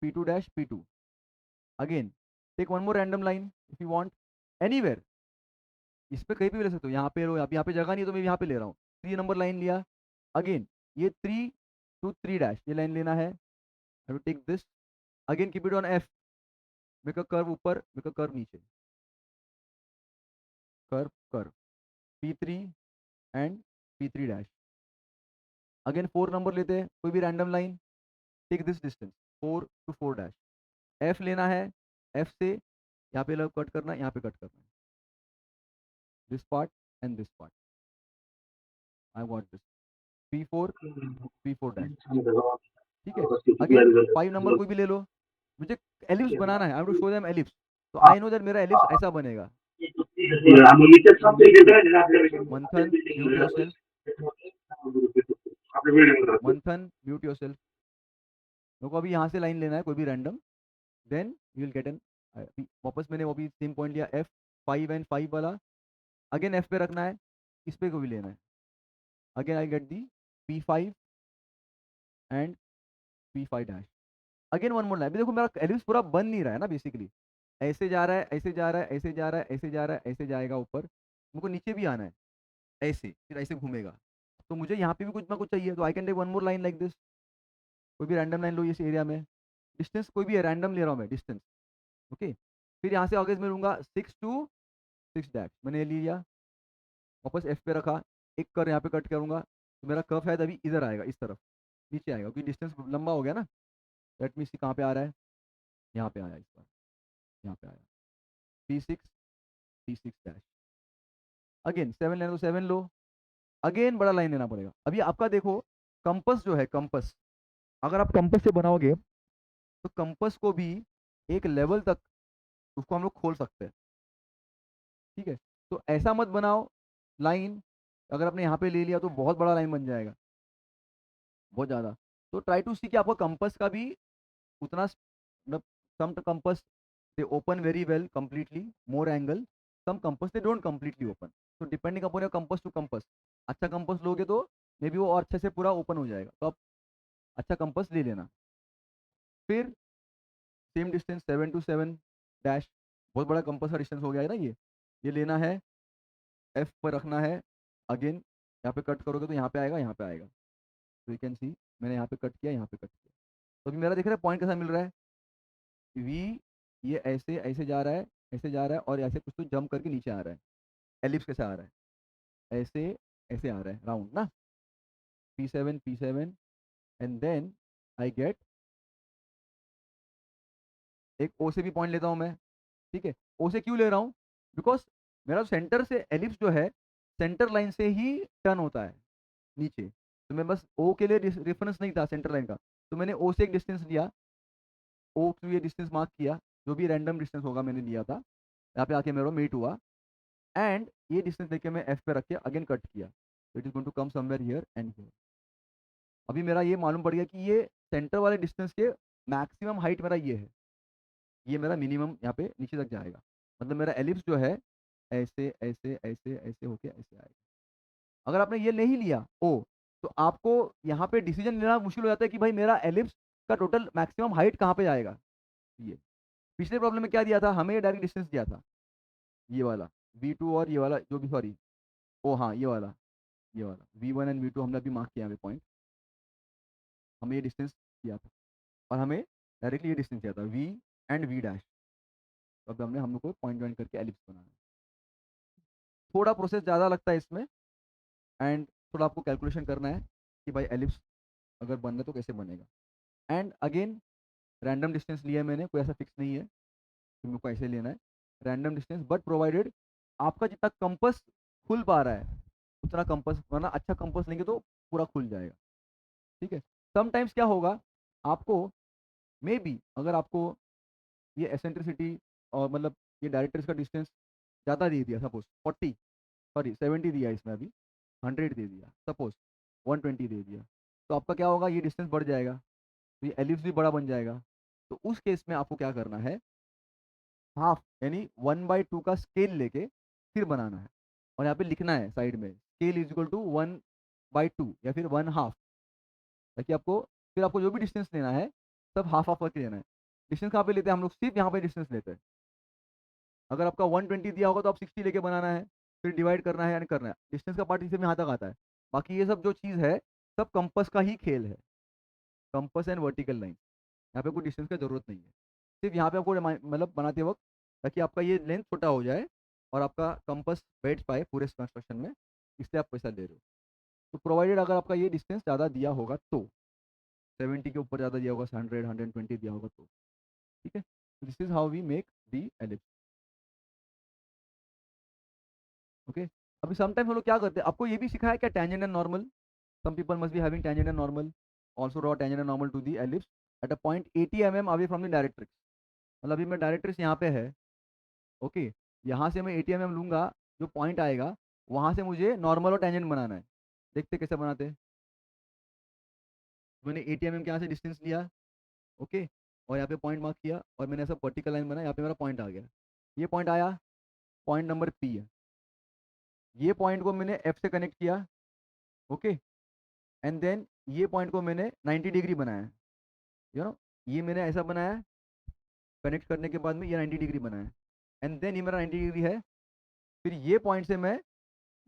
Speaker 1: p2 dash, p2. Again, take one more random line if you want, anywhere. इस पे कहीं पे भी ले सकते हो, यहाँ पे लो, यहाँ पे जगह नहीं है तो मैं यहाँ पे ले रहा हूँ। 3 नंबर लाइन लिया, अगेन ये 3 to 3 डैश ये लाइन लेना है, I will take this, again keep it on F, make a curve ऊपर, मेक अ कर्व नीचे, curve curve, P3 and P3 dash, again 4 number लेते हैं, कोई भी random line, take this distance 4 to 4 dash, F लेना है, एफ से यहाँ पे लव कट करना है, यहाँ पे कट करना है, this part and this part, I want this P4 dash, ठीक है। अगेन 5 नंबर कोई भी ले लो, मुझे एलिप्स बनाना है, आई टू शो देम एलिप्स, तो आई नो दैट मेरा एलिप्स ऐसा बनेगा। मंथन म्यूट योरसेल्फ, मंथन म्यूट योरसेल्फ, मेरे को अभी यहाँ से लाइन लेना है कोई भी random, then you will get an, वापस मैंने वो भी सेम पॉइंट लिया एफ 5 एंड 5 वाला, अगेन एफ पे रखना है, इस पे को भी लेना है, again I get the P5 and P5 dash, again one more line. देखो मेरा एलिप्स पूरा बन नहीं रहा है ना बेसिकली, ऐसे जा रहा है, ऐसे जा रहा है, ऐसे जा रहा है, ऐसे जा रहा है, ऐसे जाएगा ऊपर, मुझको नीचे भी आना है, ऐसे फिर ऐसे घूमेगा, तो मुझे यहाँ पे भी कुछ ना कुछ चाहिए, तो I can take one more line like this, कोई भी रैंडम लाइन लो इस एरिया में, डिस्टेंस कोई भी है रैंडम ले रहा हूँ मैं डिस्टेंस, ओके। फिर यहाँ से आगे मैं लूँगा 6 to 6 डैश, मैंने ये लिया, वापस एफ पे रखा, एक कर यहाँ पे कट करूँगा, तो मेरा कर्व है अभी इधर आएगा, इस तरफ नीचे आएगा, क्योंकि डिस्टेंस लंबा हो गया ना। लेट मी सी कहाँ पे आ रहा है, यहाँ पे आया, इस बार यहाँ पे आया, P6 डैश, अगेन 7 लेना तो 7 लो, अगेन बड़ा लाइन लेना पड़ेगा। अभी आपका देखो कंपस जो है, कंपस अगर आप कंपस से बनाओगे तो कंपस को भी एक लेवल तक उसको हम लोग खोल सकते हैं, ठीक है। तो ऐसा मत बनाओ लाइन, अगर आपने यहाँ पे ले लिया तो बहुत बड़ा लाइन बन जाएगा, बहुत ज़्यादा। तो ट्राई टू सी कि आपका कंपस का भी उतना मतलब, some compass they open very well completely more angle, some compass they don't completely open, तो depending upon your compass to compass, अच्छा कंपस लोगे तो मे बी वो और अच्छे से पूरा ओपन हो जाएगा, तो आप अच्छा कंपस ले लेना। फिर सेम डिस्टेंस 7 to 7 डैश, बहुत बड़ा कंपस का डिस्टेंस हो गया है ना, ये लेना है, एफ पर रखना है, अगेन यहाँ पे कट करोगे तो यहाँ पे आएगा, यहाँ पे आएगा, तो यू कैन सी मैंने यहाँ पे कट किया, यहाँ पे कट किया, तो अभी मेरा देख रहे हैं पॉइंट कैसा मिल रहा है, वी ये ऐसे ऐसे जा रहा है, ऐसे जा रहा है, और ऐसे कुछ तो जंप करके नीचे आ रहा है, एलिप्स कैसे आ रहा है, ऐसे ऐसे आ रहा है राउंड ना, P7 and then I get एक ओ से भी पॉइंट लेता हूँ मैं, ठीक है। ओ से क्यों ले रहा हूँ, बिकॉज मेरा सेंटर से एलिप्स जो है सेंटर लाइन से ही टर्न होता है नीचे, तो मैं बस ओ के लिए रेफरेंस नहीं था सेंटर लाइन का, तो मैंने ओ से एक डिस्टेंस लिया, ओ टू ये डिस्टेंस मार्क किया, जो भी रैंडम डिस्टेंस होगा मैंने लिया था, यहाँ पे आके मेरा मीट हुआ, एंड ये डिस्टेंस लेके मैं एफ पे रख के अगेन कट किया, it is going to come somewhere here and here. अभी मेरा ये मालूम पड़ गया कि ये सेंटर वाले डिस्टेंस के मैक्सिमम हाइट मेरा ये है, ये मेरा मिनिमम यहाँ पे नीचे तक जाएगा, मतलब मेरा एलिप्स जो है ऐसे ऐसे ऐसे ऐसे होके ऐसे आएगा। अगर आपने ये नहीं लिया ओ, तो आपको यहाँ पे डिसीजन लेना मुश्किल हो जाता है कि भाई मेरा एलिप्स का टोटल मैक्सिमम हाइट कहाँ पे जाएगा। ये पिछले प्रॉब्लम में क्या दिया था, हमें डायरेक्ट डिस्टेंस दिया था, ये वाला V2 और ये वाला जो भी, सॉरी ओ हाँ ये वाला V1 एंड V2 हमने अभी मार्क किया यहाँ पे पॉइंट, हमें ये डिस्टेंस दिया था, और हमें डायरेक्टली ये डिस्टेंस दिया था V एंड V डैश, तो अब हमने हम लोग को पॉइंट ज्वाइन करके एलिप्स बनाना है। थोड़ा प्रोसेस ज़्यादा लगता है इसमें, एंड थोड़ा आपको कैलकुलेशन करना है कि भाई एलिप्स अगर बन रहा है तो कैसे बनेगा। एंड अगेन रैंडम डिस्टेंस लिया है मैंने, कोई ऐसा फिक्स नहीं है कि मेरे को ऐसे लेना है, रैंडम डिस्टेंस, बट प्रोवाइडेड आपका जितना कंपस खुल पा रहा है उतना कंपस, वरना अच्छा कंपस लेंगे तो पूरा खुल जाएगा, ठीक है। समटाइम्स क्या होगा, आपको मे बी अगर आपको ये एसेंट्रिसिटी और मतलब ये डायरेक्टर्स का डिस्टेंस ज़्यादा दे दिया, सपोज 40 सॉरी 70 दिया इसमें, अभी 100 दे दिया, सपोज 120 दे दिया, तो आपका क्या होगा, ये डिस्टेंस बढ़ जाएगा, तो ये एलिप्स भी बड़ा बन जाएगा। तो उस केस में आपको क्या करना है, हाफ यानी 1/2 का स्केल लेके फिर बनाना है, और यहाँ पे लिखना है साइड में स्केल इज इक्वल टू 1/2 या फिर 1/2, ताकि आपको फिर आपको जो भी डिस्टेंस लेना है सब हाफ हाफ करके लेना है। डिस्टेंस कहाँ पे लेते हैं हम लोग, सिर्फ यहाँ पे डिस्टेंस लेते हैं। अगर आपका 120 दिया होगा तो आप 60 लेके बनाना है, फिर डिवाइड करना है या नहीं करना है, डिस्टेंस का पार्ट इसी में यहाँ तक आता है। बाकी ये सब जो चीज़ है सब कंपस का ही खेल है, कंपस एंड वर्टिकल लाइन। यहाँ पे कोई डिस्टेंस की जरूरत नहीं है, सिर्फ यहाँ पे आपको मतलब बनाते वक्त, ताकि आपका ये लेंथ छोटा हो जाए और आपका कंपस बैठ पाए पूरे कंस्ट्रक्शन में, इसलिए आप पैसा ले रहे हो। तो प्रोवाइडेड अगर आपका ये डिस्टेंस ज़्यादा दिया होगा तो, 70 के ऊपर ज़्यादा दिया होगा, 100 120 दिया होगा तो, ठीक है। This is how we make the ellipse. Okay, अभी समटाइम्स हम लोग क्या करते हैं, आपको ये भी सिखाया क्या, tangent and normal. Some people must be having tangent and normal, also draw tangent and normal to the ellipse at a point 80 mm away from the directrix. मतलब अभी मैं डायरेक्ट्रिक्स यहाँ पे है, ओके, यहाँ से मैं 80 mm लूंगा, जो पॉइंट आएगा वहां से मुझे नॉर्मल और टेंजेंट बनाना है। देखते कैसे बनाते हैं। मैंने 80 mm के यहाँ से डिस्टेंस लिया, ओके, और यहाँ पे पॉइंट मार्क किया और मैंने ऐसा वर्टिकल लाइन बनाया, यहाँ पे मेरा पॉइंट आ गया, ये पॉइंट आया, पॉइंट नंबर पी है। ये पॉइंट को मैंने एफ से कनेक्ट किया, ओके, एंड देन ये पॉइंट को मैंने 90 डिग्री बनाया, यू नो, ये मैंने ऐसा बनाया, कनेक्ट करने के बाद में ये 90 डिग्री बनाया, एंड देन ये मेरा 90 डिग्री है। फिर ये पॉइंट से मैं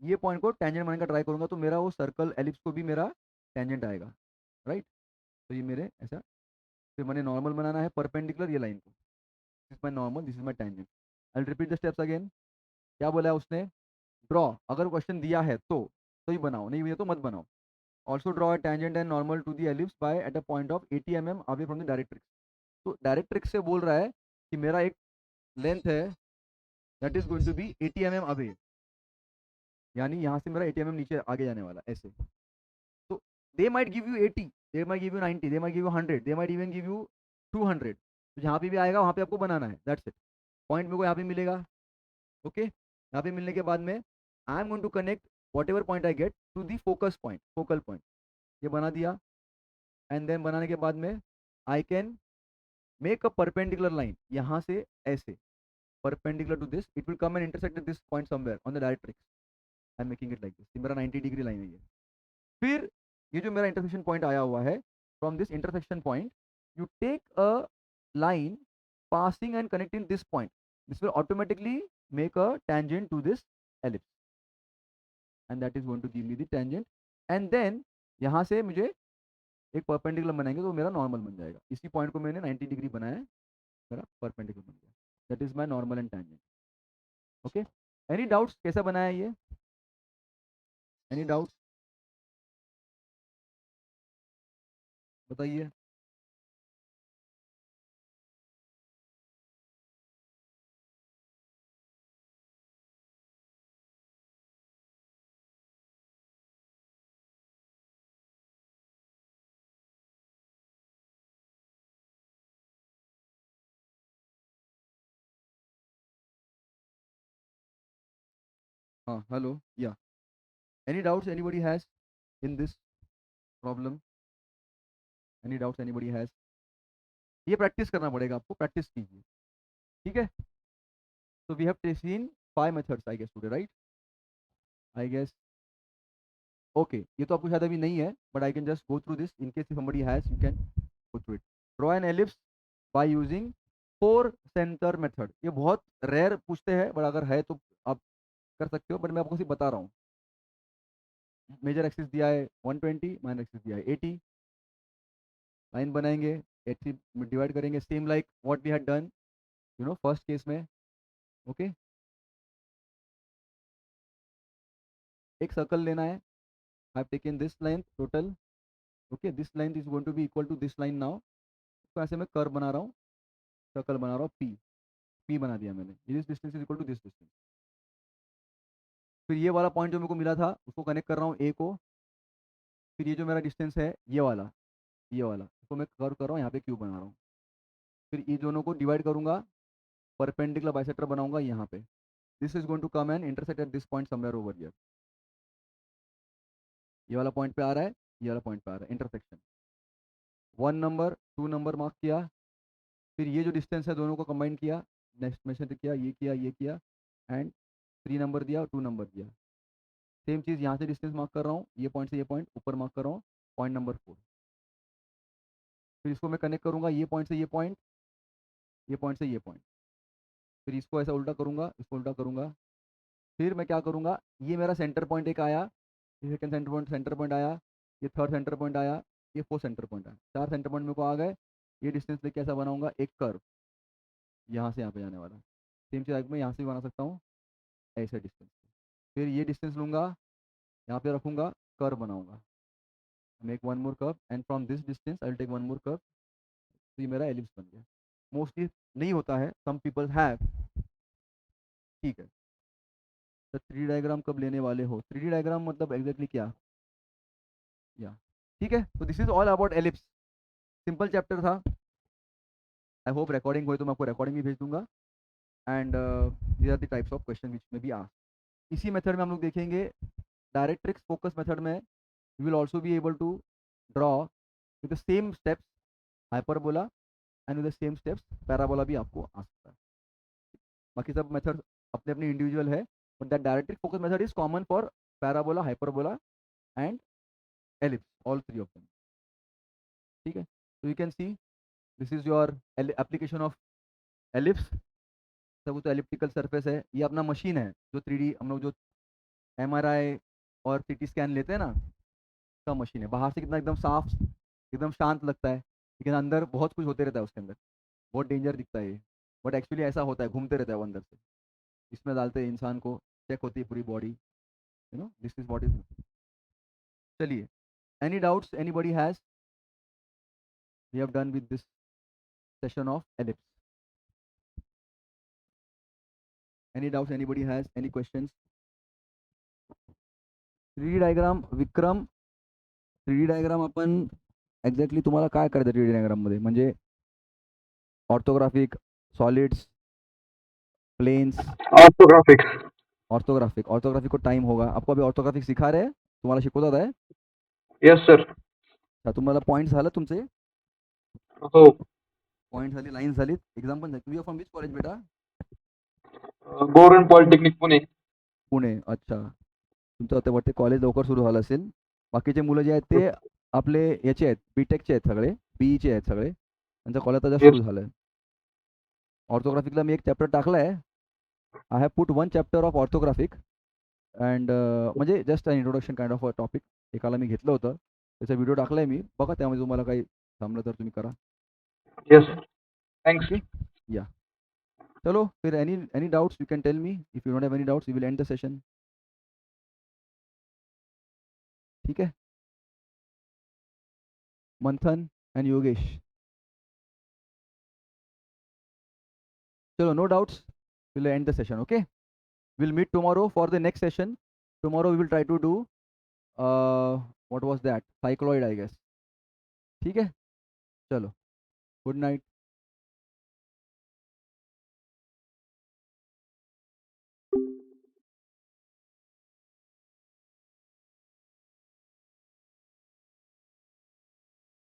Speaker 1: ये पॉइंट को टेंजेंट बनाने का ट्राई करूंगा, तो मेरा वो सर्कल एलिप्स को भी मेरा टेंजेंट आएगा, राइट। तो ये मेरे ऐसा, फिर मैंने नॉर्मल बनाना है परपेंडिकुलर ये लाइन को, this is my normal, this is my tangent. I will repeat the steps again. क्या बोला है उसने, ड्रॉ, अगर क्वेश्चन दिया है तो ही बनाओ, नहीं दिया तो मत बनाओ। Also draw a tangent and normal to the ellipse by at a point of 80 mm away from the directrix. तो डायरेक्ट्रिक्स से बोल रहा है कि मेरा एक लेंथ है that is going to be 80 mm away, यानी यहाँ से मेरा 80 mm नीचे आगे जाने वाला ऐसे। तो they might give you 80, they might give you 90, they might give you 100, they might even give you 200। तो जहाँ पे भी आएगा वहाँ पे आपको बनाना है, दैट्स इट। पॉइंट मेरे को यहाँ पे मिलेगा, ओके, यहाँ पे मिलने के बाद में I am going to connect whatever point I get to the focus point, focal point. ये बना दिया, एंड देन बनाने के बाद में I can make a perpendicular line यहाँ से ऐसे, perpendicular to this, it will come and intersect this point somewhere on the directrix. I am making it like this, मेरा 90 डिग्री लाइन है ये। फिर ये जो मेरा इंटरसेक्शन पॉइंट आया हुआ है, from this intersection point you take a line passing and connecting this point, this will automatically make a tangent to this ellipse, and that is going to give me the tangent। and then यहाँ से मुझे एक परपेंडिकुलर बनाएंगे तो मेरा नॉर्मल बन जाएगा। इसी पॉइंट को मैंने 90 डिग्री बनाया, मेरा परपेंडिकुलर बन गया, that is my normal and tangent. Okay, any doubts कैसा बनाया ये, एनी डाउट्स बताइए। हाँ हेलो, या any doubts anybody has in this problem, any doubts anybody has. ये प्रैक्टिस करना पड़ेगा आपको, प्रैक्टिस कीजिए, ठीक है। तो we have seen 5 methods I guess today, right, I guess. Okay, ये तो आपको शायद अभी नहीं है, but I can just go through this in case if somebody has, you can go through it. Draw an ellipse by using 4 centre method. ये बहुत रेयर पूछते हैं, बट अगर है तो आप कर सकते हो, बट मैं आपको सिर्फ बता रहा हूँ। मेजर एक्सिस दिया है 120, माइनर एक्सिस दिया है 80, लाइन बनाएंगे, 80 में डिवाइड करेंगे, same like what we had done first case में, ओके। एक सर्कल लेना है, I have taken this length total, okay, this length is going to be equal to this line now. तो ऐसे मैं कर्व बना रहा हूँ, सर्कल बना रहा हूँ, पी, पी बना दिया मैंने, this distance is equal to this distance. फिर ये वाला पॉइंट जो मेरे को मिला था उसको कनेक्ट कर रहा हूँ ए को, फिर ये जो मेरा डिस्टेंस है ये वाला इसको मैं कर्व कर रहा हूँ, यहाँ पे क्यू बना रहा हूँ। फिर ये दोनों को डिवाइड करूंगा, परपेंडिकुलर बाइसेक्टर बनाऊंगा यहाँ पे, this is going to come and intersect at this point somewhere over here. ये वाला पॉइंट पे आ रहा है, ये वाला पॉइंट पे आ रहा है, इंटरसेक्शन। 1 नंबर 2 नंबर मार्क किया, फिर ये जो डिस्टेंस है दोनों को कंबाइन किया, नेक्स्ट में से किया, ये किया, एंड 3 नंबर दिया और 2 नंबर दिया। सेम चीज़ यहाँ से डिस्टेंस मार्क कर रहा हूँ, ये पॉइंट से ये पॉइंट ऊपर मार्क कर रहा हूँ, पॉइंट नंबर 4। फिर इसको मैं कनेक्ट करूँगा, ये पॉइंट से ये पॉइंट, ये पॉइंट से ये पॉइंट। फिर इसको ऐसा उल्टा करूँगा, इसको उल्टा करूँगा, फिर मैं क्या करूँगा, ये मेरा सेंटर पॉइंट एक आया, ये सेकंड सेंटर पॉइंट आया, ये थर्ड सेंटर पॉइंट आया, ये फोर्थ सेंटर पॉइंट आया, 4 सेंटर पॉइंट मेरे को आ गए। ये डिस्टेंस लेके ऐसा बनाऊंगा एक कर्व, यहाँ से यहाँ पे जाने वाला। सेम चीज़ मैं यहाँ से भी बना सकता हूँ ऐसे डिस्टेंस। फिर ये डिस्टेंस लूँगा, यहाँ पे रखूँगा, कर्व बनाऊंगा, make one more curve and from this distance I will take one more curve. तो ये मेरा एलिप्स बन गया। मोस्टली नहीं होता है, सम पीपल हैव। ठीक है, तो 3D डायग्राम कब लेने वाले हो? 3D डायग्राम मतलब एग्जैक्टली क्या? या ठीक है, तो this is all about ellipse. Simple chapter था। आई होप रिकॉर्डिंग हुई तो मैं आपको रिकॉर्डिंग भी भेज दूंगा। And these are the types of question which may be asked. इसी मेथड में हम लोग देखेंगे डायरेक्ट्रिक्स फोकस मेथड में you will also be able to draw with the same steps hyperbola and with the same steps parabola भी आपको आ सकता है। बाकी सब मेथड अपने अपने इंडिविजुअल है, but that directrix focus method is common for parabola, hyperbola and ellipse, all three of them. ठीक है, so you can see this is your application of ellipse। सब वो तो एलिप्टिकल सरफेस है, ये अपना मशीन है जो 3D हम लोग जो MRI और CT स्कैन लेते हैं ना, सब मशीन है। बाहर से कितना एकदम साफ एकदम शांत लगता है, लेकिन अंदर बहुत कुछ होते रहता है उसके अंदर, बहुत डेंजर दिखता है ये, बट एक्चुअली ऐसा होता है, घूमते रहता है वो अंदर से। इसमें डालते हैं इंसान को, चेक होती है पूरी body, you know this is what is. चलिए, any doubts anybody has? We have done with this session of ellipse. Any doubts anybody has? Any questions? 3D diagram Vikram, 3D diagram आपण एक्झॅक्टली तुम्हाला काय करायचं 3D डायग्राम मध्ये? म्हणजे orthographic, solids, planes,
Speaker 2: orthographic.
Speaker 1: Orthographic. Orthographic को टाइम होगा, आपको अभी ऑर्थोग्राफिक सिखा रहे हैं, तुम्हाला शिकवतात आहे?
Speaker 2: Yes sir.
Speaker 1: अच्छा, तुम्हाला पॉईंट झालं तुमचे?
Speaker 2: हो।
Speaker 1: पॉईंट झाली, लाईन झाली, एक्झाम पण झाली। तुम्ही फ्रॉम विच कॉलेज बेटा?
Speaker 2: Government polytechnic Pune.
Speaker 1: पुणे, अच्छा। तुमचं आता वाटते कॉलेज लवकर सुरू झालं असेल। बाकीचे मुलं जे आहेत ते आपले याचे आहेत, बीटेकचे आहेत सगळे, बीईचे आहेत सगळे, त्यांचं कॉलेज आता सुरू
Speaker 2: यस।
Speaker 1: झालं आहे। ऑर्थोग्राफिकला मी एक चॅप्टर टाकला आहे, I have put one chapter of orthographic and म्हणजे just a introduction kind of a topic एकाला मी घेतलं होतं, त्याचा व्हिडिओ टाकला आहे मी, बघा त्यामध्ये तुम्हाला काही जमलं तर तुम्ही करा।
Speaker 2: Yes thanks.
Speaker 1: ओके, या चलो फिर any doubts you can tell me, if you don't have any doubts we will end the session. ठीक है, मंथन एंड योगेश, चलो no doubts, will end the session. Okay, we'll meet tomorrow for the next session. Tomorrow we will try to do what was that, cycloid I guess। ठीक है, चलो, गुड नाइट।